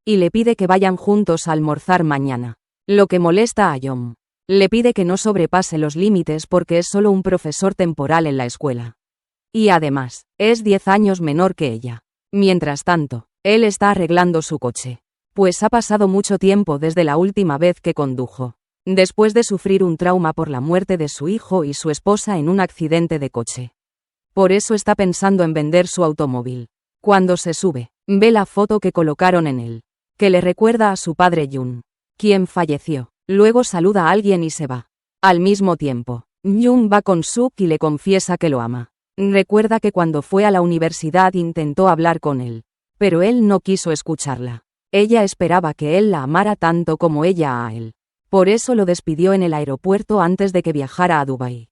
Y le pide que vayan juntos a almorzar mañana. Lo que molesta a Young. Le pide que no sobrepase los límites porque es solo un profesor temporal en la escuela. Y además, es 10 años menor que ella. Mientras tanto, él está arreglando su coche. Pues ha pasado mucho tiempo desde la última vez que condujo. Después de sufrir un trauma por la muerte de su hijo y su esposa en un accidente de coche. Por eso está pensando en vender su automóvil. Cuando se sube, ve la foto que colocaron en él, que le recuerda a su padre Jun, quien falleció. Luego saluda a alguien y se va. Al mismo tiempo, Jun va con Suk y le confiesa que lo ama. Recuerda que cuando fue a la universidad intentó hablar con él, pero él no quiso escucharla. Ella esperaba que él la amara tanto como ella a él. Por eso lo despidió en el aeropuerto antes de que viajara a Dubái.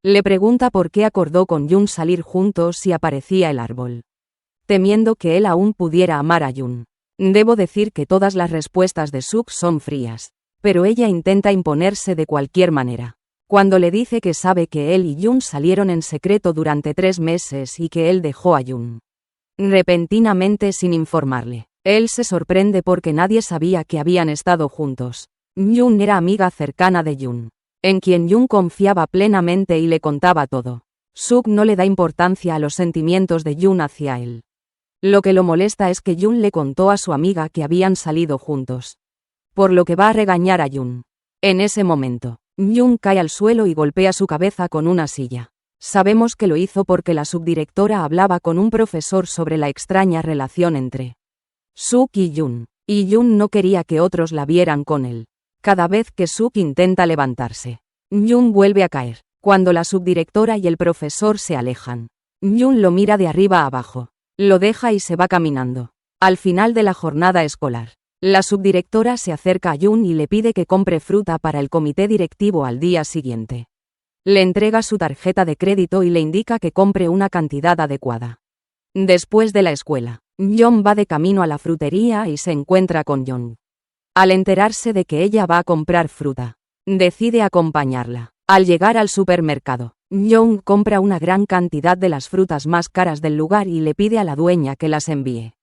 Le pregunta por qué acordó con Jun salir juntos si aparecía el árbol, temiendo que él aún pudiera amar a Jun. Debo decir que todas las respuestas de Suk son frías, pero ella intenta imponerse de cualquier manera. Cuando le dice que sabe que él y Jun salieron en secreto durante 3 meses y que él dejó a Jun repentinamente sin informarle, él se sorprende porque nadie sabía que habían estado juntos. Jun era amiga cercana de Jun, en quien Jun confiaba plenamente y le contaba todo. Suk no le da importancia a los sentimientos de Jun hacia él. Lo que lo molesta es que Jun le contó a su amiga que habían salido juntos, por lo que va a regañar a Jun. En ese momento, Jun cae al suelo y golpea su cabeza con una silla. Sabemos que lo hizo porque la subdirectora hablaba con un profesor sobre la extraña relación entre Suk y Jun no quería que otros la vieran con él. Cada vez que Suk intenta levantarse, Jun vuelve a caer. Cuando la subdirectora y el profesor se alejan, Jun lo mira de arriba a abajo, lo deja y se va caminando. Al final de la jornada escolar, La subdirectora se acerca a Jun y le pide que compre fruta para el comité directivo al día siguiente. Le entrega su tarjeta de crédito y le indica que compre una cantidad adecuada. Después de la escuela, John va de camino a la frutería y se encuentra con Jung. Al enterarse de que ella va a comprar fruta, decide acompañarla. Al llegar al supermercado, Jung compra una gran cantidad de las frutas más caras del lugar y le pide a la dueña que las envíe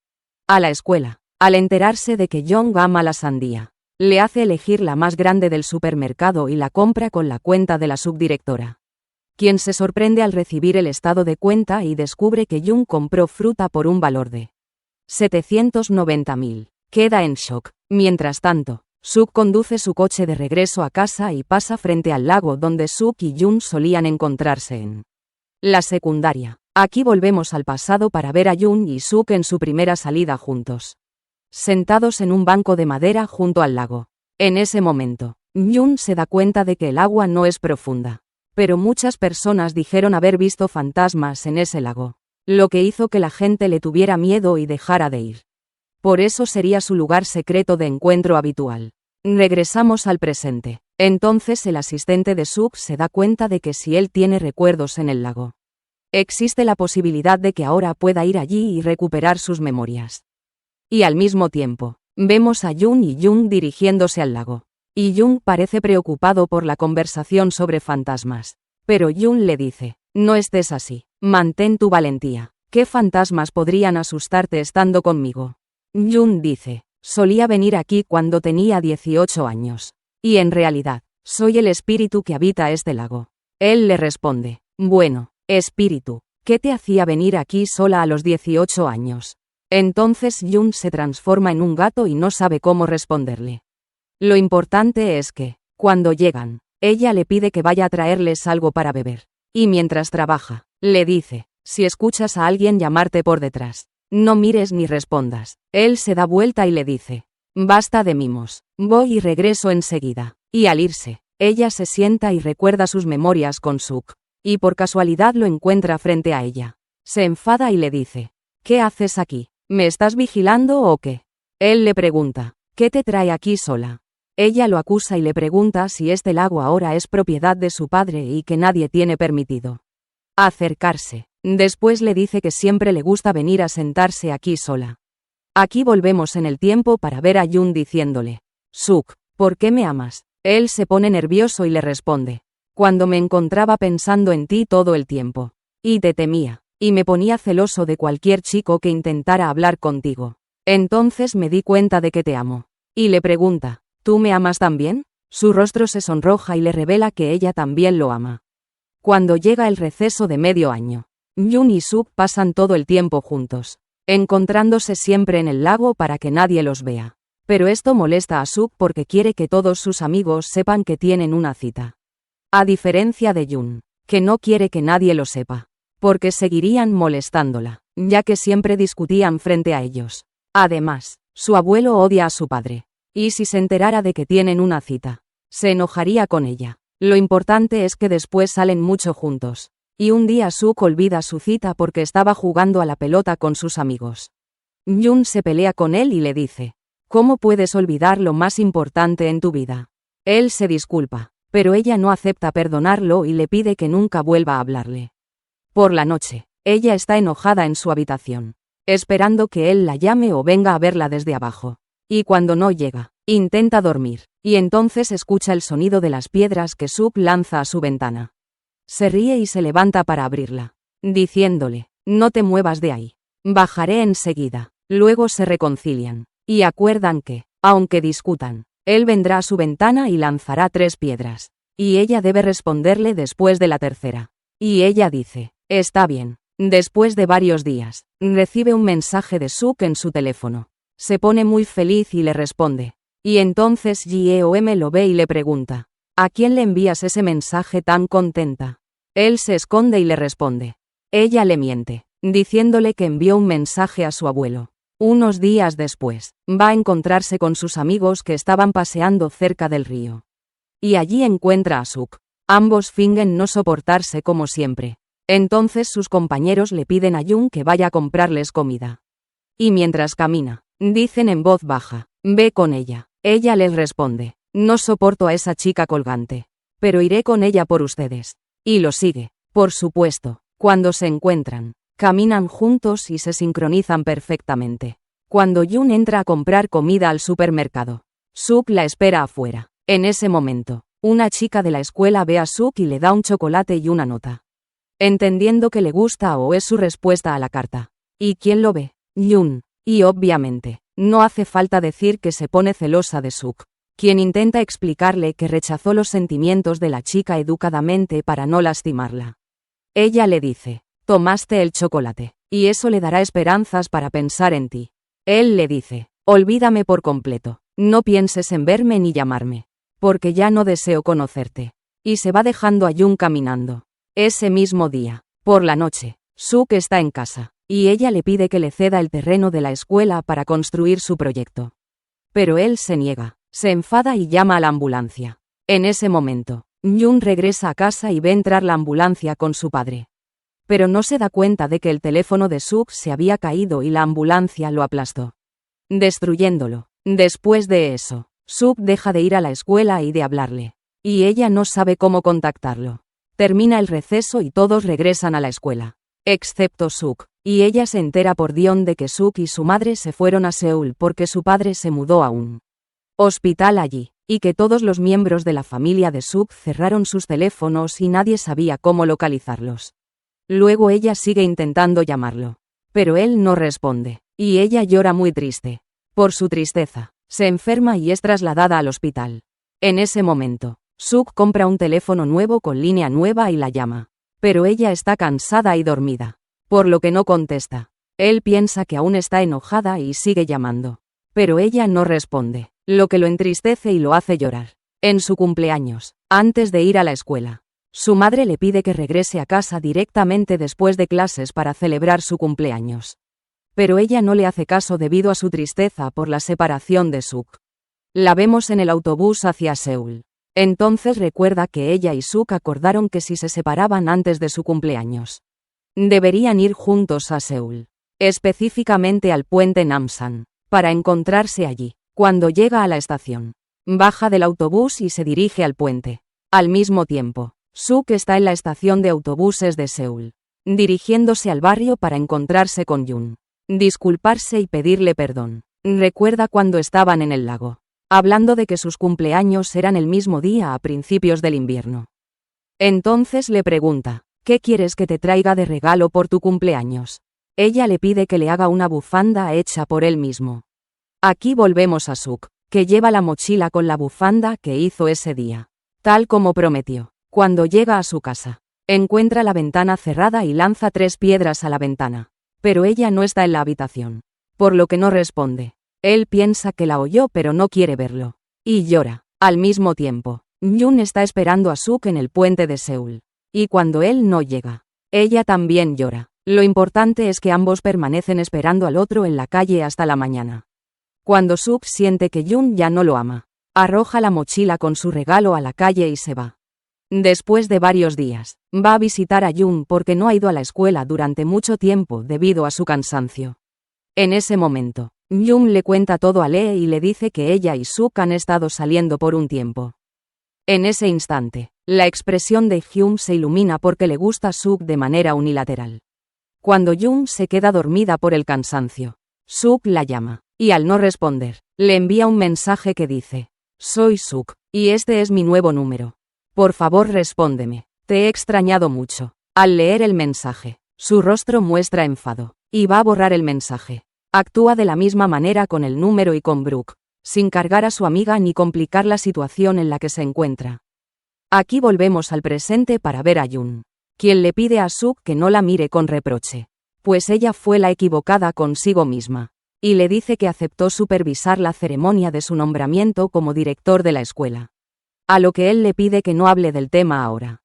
a la escuela. Al enterarse de que Jung ama la sandía, le hace elegir la más grande del supermercado y la compra con la cuenta de la subdirectora, quien se sorprende al recibir el estado de cuenta y descubre que Jung compró fruta por un valor de 790.000. Queda en shock. Mientras tanto, Suk conduce su coche de regreso a casa y pasa frente al lago donde Suk y Jung solían encontrarse en la secundaria. Aquí volvemos al pasado para ver a Jung y Suk en su primera salida juntos, sentados en un banco de madera junto al lago. En ese momento, Jung se da cuenta de que el agua no es profunda, pero muchas personas dijeron haber visto fantasmas en ese lago, lo que hizo que la gente le tuviera miedo y dejara de ir. Por eso sería su lugar secreto de encuentro habitual. Regresamos al presente. Entonces el asistente de Suk se da cuenta de que si él tiene recuerdos en el lago, existe la posibilidad de que ahora pueda ir allí y recuperar sus memorias. Y al mismo tiempo, vemos a Jung y Jung dirigiéndose al lago. Y Jung parece preocupado por la conversación sobre fantasmas. Pero Jung le dice, no estés así, mantén tu valentía. ¿Qué fantasmas podrían asustarte estando conmigo? Jung dice, solía venir aquí cuando tenía 18 años. Y en realidad, soy el espíritu que habita este lago. Él le responde, bueno, espíritu, ¿qué te hacía venir aquí sola a los 18 años? Entonces Jung se transforma en un gato y no sabe cómo responderle. Lo importante es que, cuando llegan, ella le pide que vaya a traerles algo para beber. Y mientras trabaja, le dice, si escuchas a alguien llamarte por detrás, no mires ni respondas. Él se da vuelta y le dice, basta de mimos, voy y regreso enseguida. Y al irse, ella se sienta y recuerda sus memorias con Suk. Y por casualidad lo encuentra frente a ella. Se enfada y le dice, ¿qué haces aquí? ¿Me estás vigilando o qué? Él le pregunta, ¿qué te trae aquí sola? Ella lo acusa y le pregunta si este lago ahora es propiedad de su padre y que nadie tiene permitido acercarse. Después le dice que siempre le gusta venir a sentarse aquí sola. Aquí volvemos en el tiempo para ver a Jung diciéndole, Suk, ¿por qué me amas? Él se pone nervioso y le responde, cuando me encontraba pensando en ti todo el tiempo. Y te temía. Y me ponía celoso de cualquier chico que intentara hablar contigo. Entonces me di cuenta de que te amo. Y le pregunta, ¿tú me amas también? Su rostro se sonroja y le revela que ella también lo ama. Cuando llega el receso de medio año, Jung y Suk pasan todo el tiempo juntos, encontrándose siempre en el lago para que nadie los vea. Pero esto molesta a Suk porque quiere que todos sus amigos sepan que tienen una cita. A diferencia de Jung, que no quiere que nadie lo sepa, porque seguirían molestándola, ya que siempre discutían frente a ellos. Además, su abuelo odia a su padre, y si se enterara de que tienen una cita, se enojaría con ella. Lo importante es que después salen mucho juntos, y un día Suk olvida su cita porque estaba jugando a la pelota con sus amigos. Jung se pelea con él y le dice, ¿cómo puedes olvidar lo más importante en tu vida? Él se disculpa, pero ella no acepta perdonarlo y le pide que nunca vuelva a hablarle. Por la noche, ella está enojada en su habitación, esperando que él la llame o venga a verla desde abajo. Y cuando no llega, intenta dormir, y entonces escucha el sonido de las piedras que Suk lanza a su ventana. Se ríe y se levanta para abrirla, diciéndole, no te muevas de ahí, bajaré enseguida. Luego se reconcilian, y acuerdan que, aunque discutan, él vendrá a su ventana y lanzará 3 piedras, y ella debe responderle después de la tercera. Y ella dice, está bien. Después de varios días, recibe un mensaje de Suk en su teléfono. Se pone muy feliz y le responde. Y entonces Yeom lo ve y le pregunta, ¿a quién le envías ese mensaje tan contenta? Él se esconde y le responde. Ella le miente, diciéndole que envió un mensaje a su abuelo. Unos días después, va a encontrarse con sus amigos que estaban paseando cerca del río. Y allí encuentra a Suk. Ambos fingen no soportarse como siempre. Entonces sus compañeros le piden a Jung que vaya a comprarles comida. Y mientras camina, dicen en voz baja, Ve con ella. Ella les responde, no soporto a esa chica colgante, pero iré con ella por ustedes. Y lo sigue. Por supuesto, cuando se encuentran, caminan juntos y se sincronizan perfectamente. Cuando Jun entra a comprar comida al supermercado, Suk la espera afuera. En ese momento, una chica de la escuela ve a Suk y le da un chocolate y una nota. Entendiendo que le gusta o es su respuesta a la carta. ¿Y quién lo ve? Jun. Y obviamente, no hace falta decir que se pone celosa de Suk, quien intenta explicarle que rechazó los sentimientos de la chica educadamente para no lastimarla. Ella le dice, tomaste el chocolate, y eso le dará esperanzas para pensar en ti. Él le dice, olvídame por completo, no pienses en verme ni llamarme, porque ya no deseo conocerte. Y se va dejando a Jun caminando. Ese mismo día, por la noche, Suk está en casa, y ella le pide que le ceda el terreno de la escuela para construir su proyecto. Pero él se niega, se enfada y llama a la ambulancia. En ese momento, Jun regresa a casa y ve entrar la ambulancia con su padre. Pero no se da cuenta de que el teléfono de Suk se había caído y la ambulancia lo aplastó, destruyéndolo. Después de eso, Suk deja de ir a la escuela y de hablarle, y ella no sabe cómo contactarlo. Termina el receso y todos regresan a la escuela, excepto Suk, y ella se entera por Dion de que Suk y su madre se fueron a Seúl porque su padre se mudó a un hospital allí, y que todos los miembros de la familia de Suk cerraron sus teléfonos y nadie sabía cómo localizarlos. Luego ella sigue intentando llamarlo, pero él no responde, y ella llora muy triste. Por su tristeza, se enferma y es trasladada al hospital. En ese momento, Suk compra un teléfono nuevo con línea nueva y la llama, pero ella está cansada y dormida, por lo que no contesta. Él piensa que aún está enojada y sigue llamando, pero ella no responde, lo que lo entristece y lo hace llorar. En su cumpleaños, antes de ir a la escuela, su madre le pide que regrese a casa directamente después de clases para celebrar su cumpleaños. Pero ella no le hace caso debido a su tristeza por la separación de Suk. La vemos en el autobús hacia Seúl. Entonces recuerda que ella y Suk acordaron que si se separaban antes de su cumpleaños, deberían ir juntos a Seúl, específicamente al puente Namsan, para encontrarse allí. Cuando llega a la estación, baja del autobús y se dirige al puente. Al mismo tiempo, Suk está en la estación de autobuses de Seúl, dirigiéndose al barrio para encontrarse con Jun, disculparse y pedirle perdón. Recuerda cuando estaban en el lago, hablando de que sus cumpleaños eran el mismo día a principios del invierno. Entonces le pregunta, ¿qué quieres que te traiga de regalo por tu cumpleaños? Ella le pide que le haga una bufanda hecha por él mismo. Aquí volvemos a Suk, que lleva la mochila con la bufanda que hizo ese día, tal como prometió. Cuando llega a su casa, encuentra la ventana cerrada y lanza 3 piedras a la ventana, pero ella no está en la habitación, por lo que no responde. Él piensa que la oyó pero no quiere verlo, y llora. Al mismo tiempo, Jun está esperando a Suk en el puente de Seúl, y cuando él no llega, ella también llora. Lo importante es que ambos permanecen esperando al otro en la calle hasta la mañana. Cuando Suk siente que Jun ya no lo ama, arroja la mochila con su regalo a la calle y se va. Después de varios días, va a visitar a Jun porque no ha ido a la escuela durante mucho tiempo debido a su cansancio. En ese momento, Jun le cuenta todo a Lee y le dice que ella y Suk han estado saliendo por un tiempo. En ese instante, la expresión de Hyun se ilumina porque le gusta a Suk de manera unilateral. Cuando Jun se queda dormida por el cansancio, Suk la llama, y al no responder, le envía un mensaje que dice, soy Suk, y este es mi nuevo número. Por favor respóndeme, te he extrañado mucho. Al leer el mensaje, su rostro muestra enfado, y va a borrar el mensaje. Actúa de la misma manera con el número y con Brooke, sin cargar a su amiga ni complicar la situación en la que se encuentra. Aquí volvemos al presente para ver a Jun, quien le pide a Suk que no la mire con reproche, pues ella fue la equivocada consigo misma, y le dice que aceptó supervisar la ceremonia de su nombramiento como director de la escuela. A lo que él le pide que no hable del tema ahora,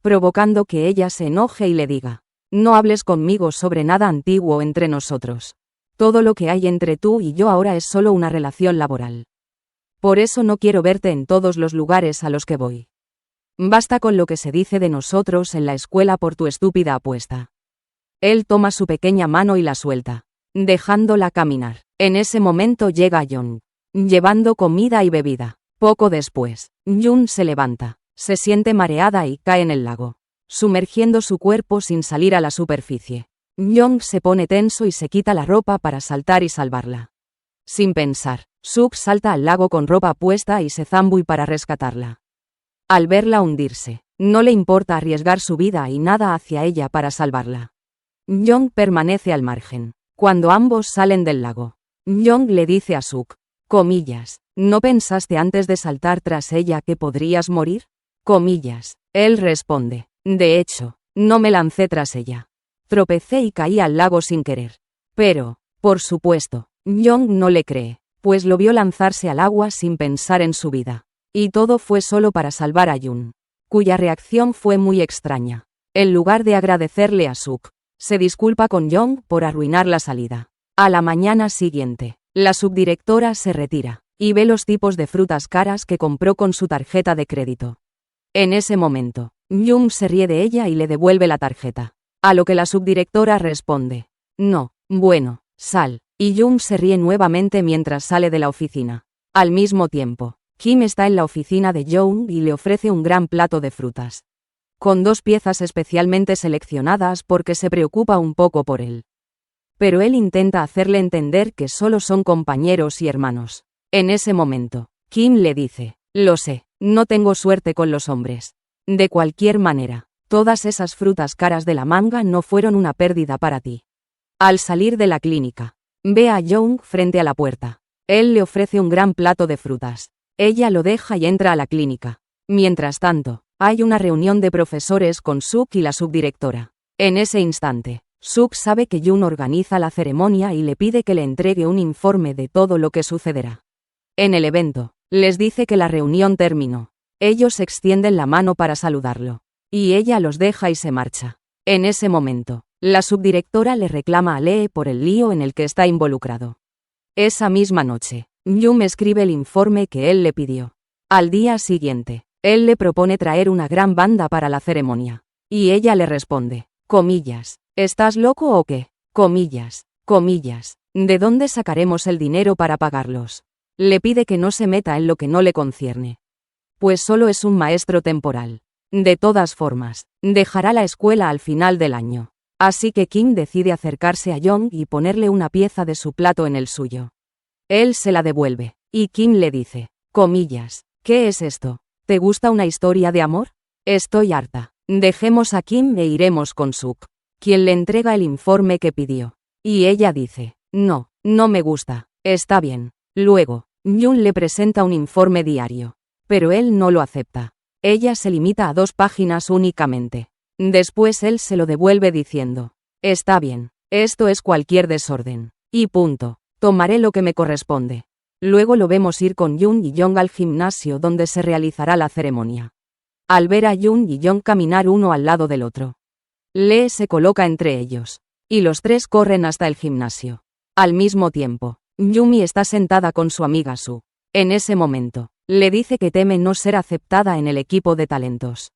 provocando que ella se enoje y le diga, no hables conmigo sobre nada antiguo entre nosotros. Todo lo que hay entre tú y yo ahora es solo una relación laboral. Por eso no quiero verte en todos los lugares a los que voy. Basta con lo que se dice de nosotros en la escuela por tu estúpida apuesta. Él toma su pequeña mano y la suelta, dejándola caminar. En ese momento llega Jong, llevando comida y bebida. Poco después, Jun se levanta, se siente mareada y cae en el lago, sumergiendo su cuerpo sin salir a la superficie. Jong se pone tenso y se quita la ropa para saltar y salvarla. Sin pensar, Suk salta al lago con ropa puesta y se zambui para rescatarla. Al verla hundirse, no le importa arriesgar su vida y nada hacia ella para salvarla. Jong permanece al margen. Cuando ambos salen del lago, Jong le dice a Suk, comillas, ¿no pensaste antes de saltar tras ella que podrías morir? Comillas. Él responde, de hecho, no me lancé tras ella. Tropecé y caí al lago sin querer. Pero, por supuesto, Jong no le cree, pues lo vio lanzarse al agua sin pensar en su vida. Y todo fue solo para salvar a Jun, cuya reacción fue muy extraña. En lugar de agradecerle a Suk, se disculpa con Jong por arruinar la salida. A la mañana siguiente, la subdirectora se retira y ve los tipos de frutas caras que compró con su tarjeta de crédito. En ese momento, Jung se ríe de ella y le devuelve la tarjeta. A lo que la subdirectora responde, no, bueno, sal, y Jung se ríe nuevamente mientras sale de la oficina. Al mismo tiempo, Kim está en la oficina de Jung y le ofrece un gran plato de frutas, con 2 piezas especialmente seleccionadas porque se preocupa un poco por él. Pero él intenta hacerle entender que solo son compañeros y hermanos. En ese momento, Kim le dice, lo sé, no tengo suerte con los hombres. De cualquier manera, todas esas frutas caras de la manga no fueron una pérdida para ti. Al salir de la clínica, ve a Jung frente a la puerta. Él le ofrece un gran plato de frutas. Ella lo deja y entra a la clínica. Mientras tanto, hay una reunión de profesores con Suk y la subdirectora. En ese instante, Suk sabe que Jun organiza la ceremonia y le pide que le entregue un informe de todo lo que sucederá. En el evento, les dice que la reunión terminó. Ellos extienden la mano para saludarlo, y ella los deja y se marcha. En ese momento, la subdirectora le reclama a Lee por el lío en el que está involucrado. Esa misma noche, Jun escribe el informe que él le pidió. Al día siguiente, él le propone traer una gran banda para la ceremonia, y ella le responde, comillas, ¿estás loco o qué? Comillas, comillas, ¿de dónde sacaremos el dinero para pagarlos? Le pide que no se meta en lo que no le concierne, pues solo es un maestro temporal. De todas formas, dejará la escuela al final del año. Así que Kim decide acercarse a Jong y ponerle una pieza de su plato en el suyo. Él se la devuelve, y Kim le dice, comillas, ¿qué es esto? ¿Te gusta una historia de amor? Estoy harta. Dejemos a Kim e iremos con Suk, quien le entrega el informe que pidió. Y ella dice, no, no me gusta, está bien. Luego, Jun le presenta un informe diario, pero él no lo acepta. Ella se limita a 2 páginas únicamente. Después él se lo devuelve diciendo, está bien, esto es cualquier desorden, y punto, tomaré lo que me corresponde. Luego lo vemos ir con Jun y Jong al gimnasio donde se realizará la ceremonia. Al ver a Jun y Jong caminar uno al lado del otro, Lee se coloca entre ellos, y los 3 corren hasta el gimnasio. Al mismo tiempo, Yumi está sentada con su amiga Su. En ese momento, le dice que teme no ser aceptada en el equipo de talentos.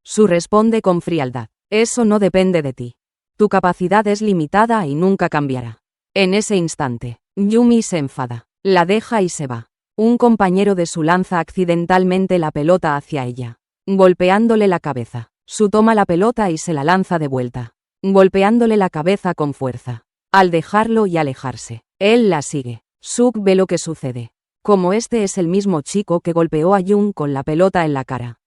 Su responde con frialdad, eso no depende de ti. Tu capacidad es limitada y nunca cambiará. En ese instante, Yumi se enfada, la deja y se va. Un compañero de Su lanza accidentalmente la pelota hacia ella, golpeándole la cabeza. Su toma la pelota y se la lanza de vuelta, golpeándole la cabeza con fuerza. Al dejarlo y alejarse, él la sigue. Suk ve lo que sucede. Como este es el mismo chico que golpeó a Jung con la pelota en la cara.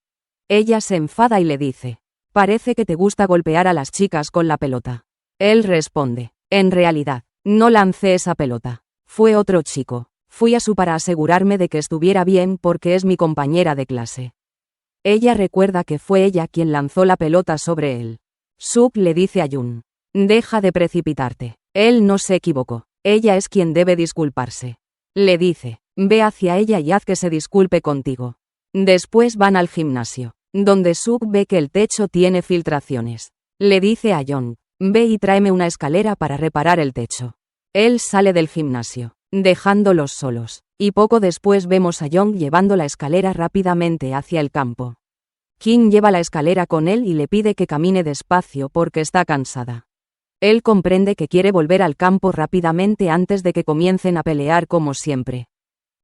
Ella se enfada y le dice, parece que te gusta golpear a las chicas con la pelota. Él responde, en realidad, no lancé esa pelota. Fue otro chico. Fui a Su para asegurarme de que estuviera bien porque es mi compañera de clase. Ella recuerda que fue ella quien lanzó la pelota sobre él. Suk le dice a Jun, deja de precipitarte. Él no se equivocó. Ella es quien debe disculparse. Le dice, ve hacia ella y haz que se disculpe contigo. Después van al gimnasio, donde Suk ve que el techo tiene filtraciones. Le dice a Jong, ve y tráeme una escalera para reparar el techo. Él sale del gimnasio, dejándolos solos, y poco después vemos a Jong llevando la escalera rápidamente hacia el campo. Kim lleva la escalera con él y le pide que camine despacio porque está cansada. Él comprende que quiere volver al campo rápidamente antes de que comiencen a pelear como siempre.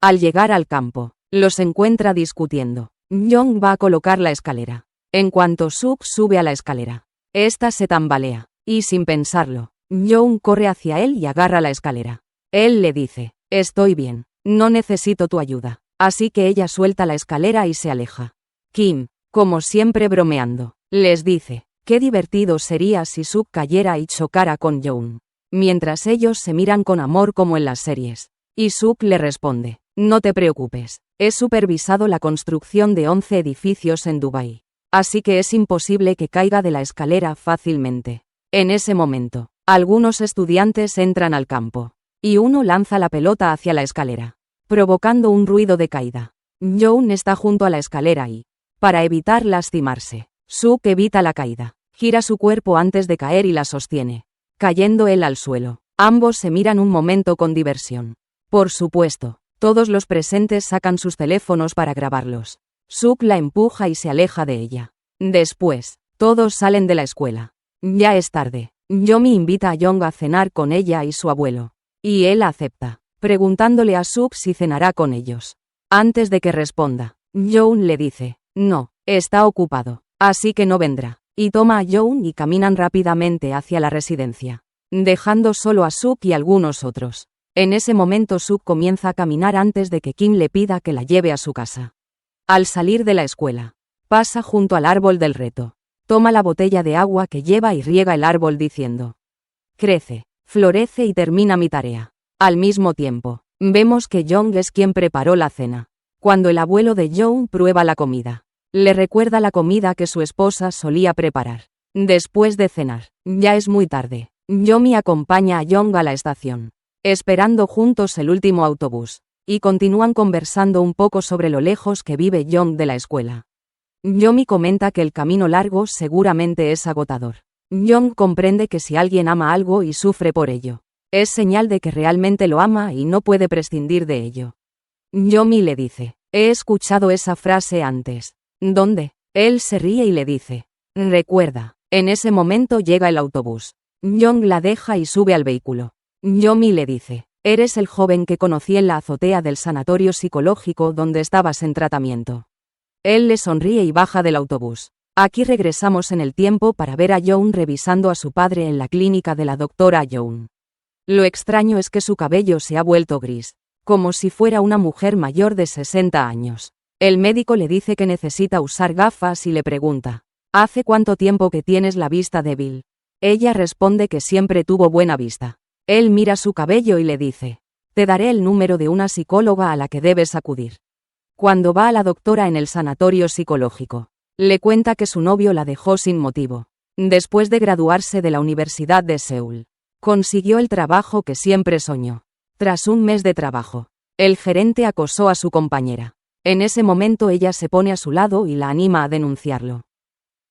Al llegar al campo, los encuentra discutiendo. Young va a colocar la escalera. En cuanto Suk sube a la escalera, esta se tambalea, y sin pensarlo, Young corre hacia él y agarra la escalera. Él le dice, estoy bien, no necesito tu ayuda. Así que ella suelta la escalera y se aleja. Kim, como siempre bromeando, les dice, qué divertido sería si Suk cayera y chocara con Young. Mientras ellos se miran con amor como en las series. Y Suk le responde, no te preocupes, he supervisado la construcción de 11 edificios en Dubái. Así que es imposible que caiga de la escalera fácilmente. En ese momento, algunos estudiantes entran al campo. Y uno lanza la pelota hacia la escalera, provocando un ruido de caída. Young está junto a la escalera y, para evitar lastimarse, Suk evita la caída. Gira su cuerpo antes de caer y la sostiene, cayendo él al suelo. Ambos se miran un momento con diversión. Por supuesto, todos los presentes sacan sus teléfonos para grabarlos. Suk la empuja y se aleja de ella. Después, todos salen de la escuela. Ya es tarde. Yomi invita a Young a cenar con ella y su abuelo. Y él acepta, preguntándole a Suk si cenará con ellos. Antes de que responda, Young le dice, no, está ocupado, así que no vendrá. Y toma a Young y caminan rápidamente hacia la residencia, dejando solo a Suk y algunos otros. En ese momento Suk comienza a caminar antes de que Kim le pida que la lleve a su casa. Al salir de la escuela, pasa junto al árbol del reto. Toma la botella de agua que lleva y riega el árbol diciendo, crece, florece y termina mi tarea. Al mismo tiempo, vemos que Young es quien preparó la cena. Cuando el abuelo de Young prueba la comida, le recuerda la comida que su esposa solía preparar. Después de cenar, ya es muy tarde. Yomi acompaña a Young a la estación, esperando juntos el último autobús, y continúan conversando un poco sobre lo lejos que vive Young de la escuela. Yomi comenta que el camino largo seguramente es agotador. Young comprende que si alguien ama algo y sufre por ello, es señal de que realmente lo ama y no puede prescindir de ello. Yomi le dice, he escuchado esa frase antes. ¿Dónde? Él se ríe y le dice, recuerda. En ese momento llega el autobús. Young la deja y sube al vehículo. Yomi le dice, eres el joven que conocí en la azotea del sanatorio psicológico donde estabas en tratamiento. Él le sonríe y baja del autobús. Aquí regresamos en el tiempo para ver a Young revisando a su padre en la clínica de la doctora Young. Lo extraño es que su cabello se ha vuelto gris, como si fuera una mujer mayor de 60 años. El médico le dice que necesita usar gafas y le pregunta, ¿hace cuánto tiempo que tienes la vista débil? Ella responde que siempre tuvo buena vista. Él mira su cabello y le dice, te daré el número de una psicóloga a la que debes acudir. Cuando va a la doctora en el sanatorio psicológico, le cuenta que su novio la dejó sin motivo. Después de graduarse de la Universidad de Seúl, consiguió el trabajo que siempre soñó. Tras un mes de trabajo, el gerente acosó a su compañera. En ese momento ella se pone a su lado y la anima a denunciarlo.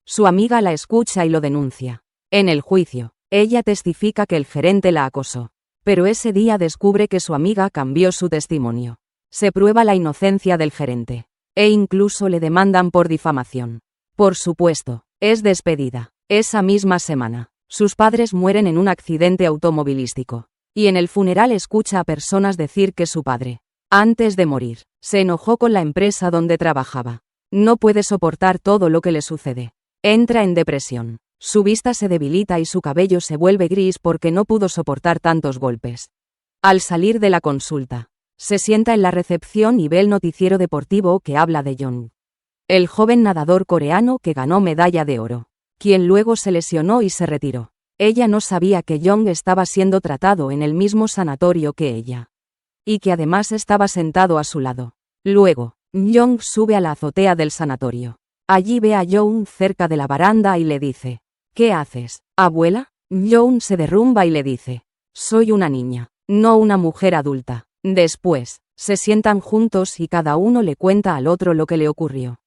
Su amiga la escucha y lo denuncia. En el juicio, ella testifica que el gerente la acosó, pero ese día descubre que su amiga cambió su testimonio. Se prueba la inocencia del gerente, e incluso le demandan por difamación. Por supuesto, es despedida. Esa misma semana, sus padres mueren en un accidente automovilístico, y en el funeral escucha a personas decir que su padre, antes de morir, se enojó con la empresa donde trabajaba. No puede soportar todo lo que le sucede. Entra en depresión. Su vista se debilita y su cabello se vuelve gris porque no pudo soportar tantos golpes. Al salir de la consulta, se sienta en la recepción y ve el noticiero deportivo que habla de Young, el joven nadador coreano que ganó medalla de oro, quien luego se lesionó y se retiró. Ella no sabía que Young estaba siendo tratado en el mismo sanatorio que ella, y que además estaba sentado a su lado. Luego, Young sube a la azotea del sanatorio. Allí ve a Young cerca de la baranda y le dice, ¿qué haces, abuela? Young se derrumba y le dice, soy una niña, no una mujer adulta. Después, se sientan juntos y cada uno le cuenta al otro lo que le ocurrió.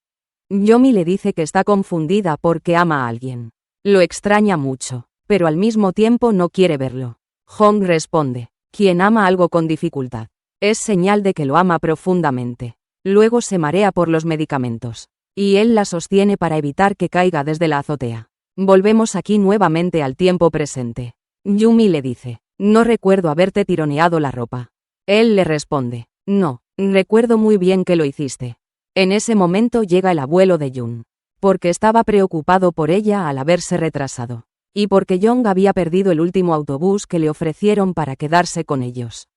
Yomi le dice que está confundida porque ama a alguien. Lo extraña mucho, pero al mismo tiempo no quiere verlo. Hong responde, quien ama algo con dificultad, es señal de que lo ama profundamente. Luego se marea por los medicamentos, y él la sostiene para evitar que caiga desde la azotea. Volvemos aquí nuevamente al tiempo presente. Yumi le dice, no recuerdo haberte tironeado la ropa. Él le responde, no, Recuerdo muy bien que lo hiciste. En ese momento llega el abuelo de Jung, porque estaba preocupado por ella al haberse retrasado, y porque Jung había perdido el último autobús que le ofrecieron para quedarse con ellos.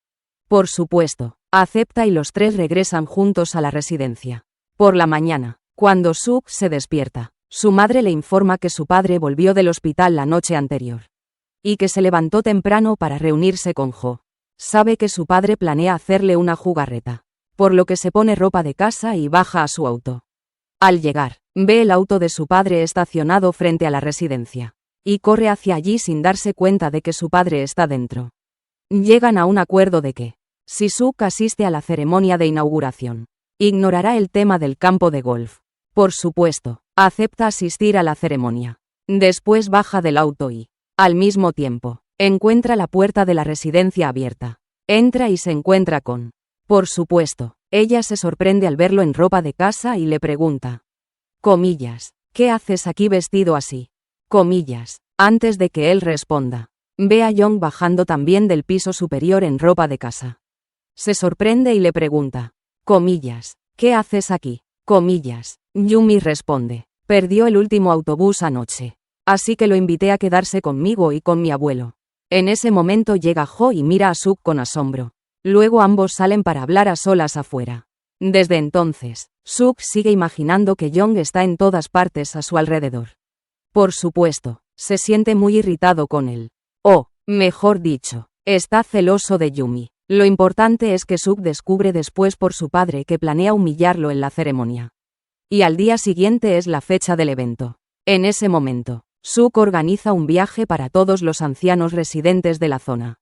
Por supuesto, acepta y los tres regresan juntos a la residencia. Por la mañana, cuando Suk se despierta, su madre le informa que su padre volvió del hospital la noche anterior y que se levantó temprano para reunirse con Jo. Sabe que su padre planea hacerle una jugarreta, por lo que se pone ropa de casa y baja a su auto. Al llegar, ve el auto de su padre estacionado frente a la residencia y corre hacia allí sin darse cuenta de que su padre está dentro. Llegan a un acuerdo de que, si Suk asiste a la ceremonia de inauguración, ignorará el tema del campo de golf. Por supuesto, acepta asistir a la ceremonia. Después baja del auto y, al mismo tiempo, encuentra la puerta de la residencia abierta. Entra y se encuentra con. Por supuesto, ella se sorprende al verlo en ropa de casa y le pregunta. Comillas, ¿qué haces aquí vestido así? Comillas, antes de que él responda. Ve a Jung bajando también del piso superior en ropa de casa. Se sorprende y le pregunta. Comillas, ¿qué haces aquí? Comillas, Yumi responde. Perdió el último autobús anoche. Así que lo invité a quedarse conmigo y con mi abuelo. En ese momento llega Jo y mira a Suk con asombro. Luego ambos salen para hablar a solas afuera. Desde entonces, Suk sigue imaginando que Jung está en todas partes a su alrededor. Por supuesto, se siente muy irritado con él. O, mejor dicho, está celoso de Yumi. Lo importante es que Suk descubre después por su padre que planea humillarlo en la ceremonia. Y al día siguiente es la fecha del evento. En ese momento, Suk organiza un viaje para todos los ancianos residentes de la zona.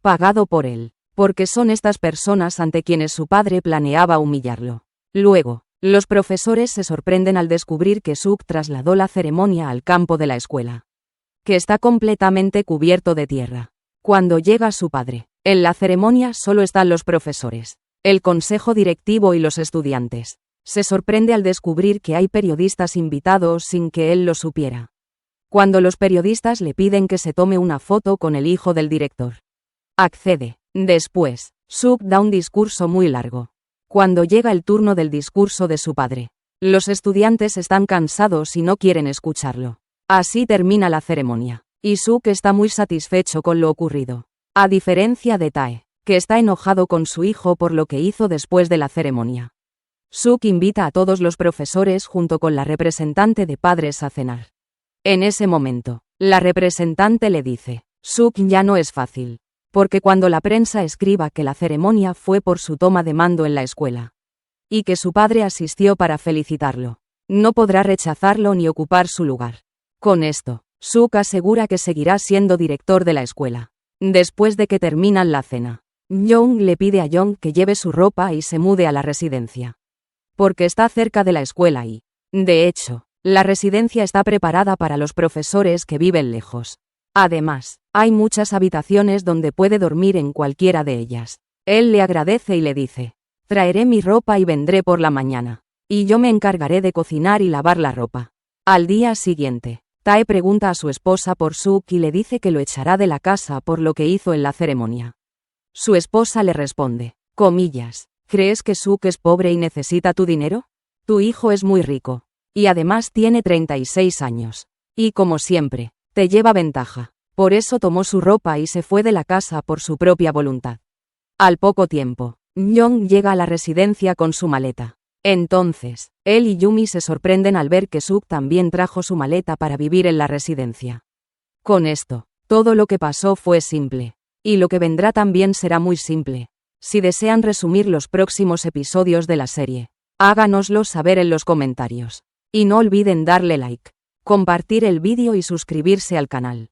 Pagado por él, porque son estas personas ante quienes su padre planeaba humillarlo. Luego, los profesores se sorprenden al descubrir que Suk trasladó la ceremonia al campo de la escuela, que está completamente cubierto de tierra. Cuando llega su padre, en la ceremonia solo están los profesores, el consejo directivo y los estudiantes. Se sorprende al descubrir que hay periodistas invitados sin que él lo supiera. Cuando los periodistas le piden que se tome una foto con el hijo del director, accede. Después, Suk da un discurso muy largo. Cuando llega el turno del discurso de su padre, los estudiantes están cansados y no quieren escucharlo. Así termina la ceremonia, y Suk está muy satisfecho con lo ocurrido. A diferencia de Tae, que está enojado con su hijo por lo que hizo después de la ceremonia. Suk invita a todos los profesores junto con la representante de padres a cenar. En ese momento, la representante le dice, Suk ya no es fácil, porque cuando la prensa escriba que la ceremonia fue por su toma de mando en la escuela, y que su padre asistió para felicitarlo, no podrá rechazarlo ni ocupar su lugar. Con esto, Suk asegura que seguirá siendo director de la escuela. Después de que terminan la cena, Jung le pide a Jung que lleve su ropa y se mude a la residencia, porque está cerca de la escuela y, de hecho, la residencia está preparada para los profesores que viven lejos. Además, hay muchas habitaciones donde puede dormir en cualquiera de ellas. Él le agradece y le dice, traeré mi ropa y vendré por la mañana, y yo me encargaré de cocinar y lavar la ropa. Al día siguiente, Tae pregunta a su esposa por Suk y le dice que lo echará de la casa por lo que hizo en la ceremonia. Su esposa le responde, comillas, ¿crees que Suk es pobre y necesita tu dinero? Tu hijo es muy rico, y además tiene 36 años, y como siempre, te lleva ventaja. Por eso tomó su ropa y se fue de la casa por su propia voluntad. Al poco tiempo, Jung llega a la residencia con su maleta. Entonces, él y Yumi se sorprenden al ver que Suk también trajo su maleta para vivir en la residencia. Con esto, todo lo que pasó fue simple. Y lo que vendrá también será muy simple. Si desean resumir los próximos episodios de la serie, háganoslo saber en los comentarios. Y no olviden darle like, compartir el vídeo y suscribirse al canal.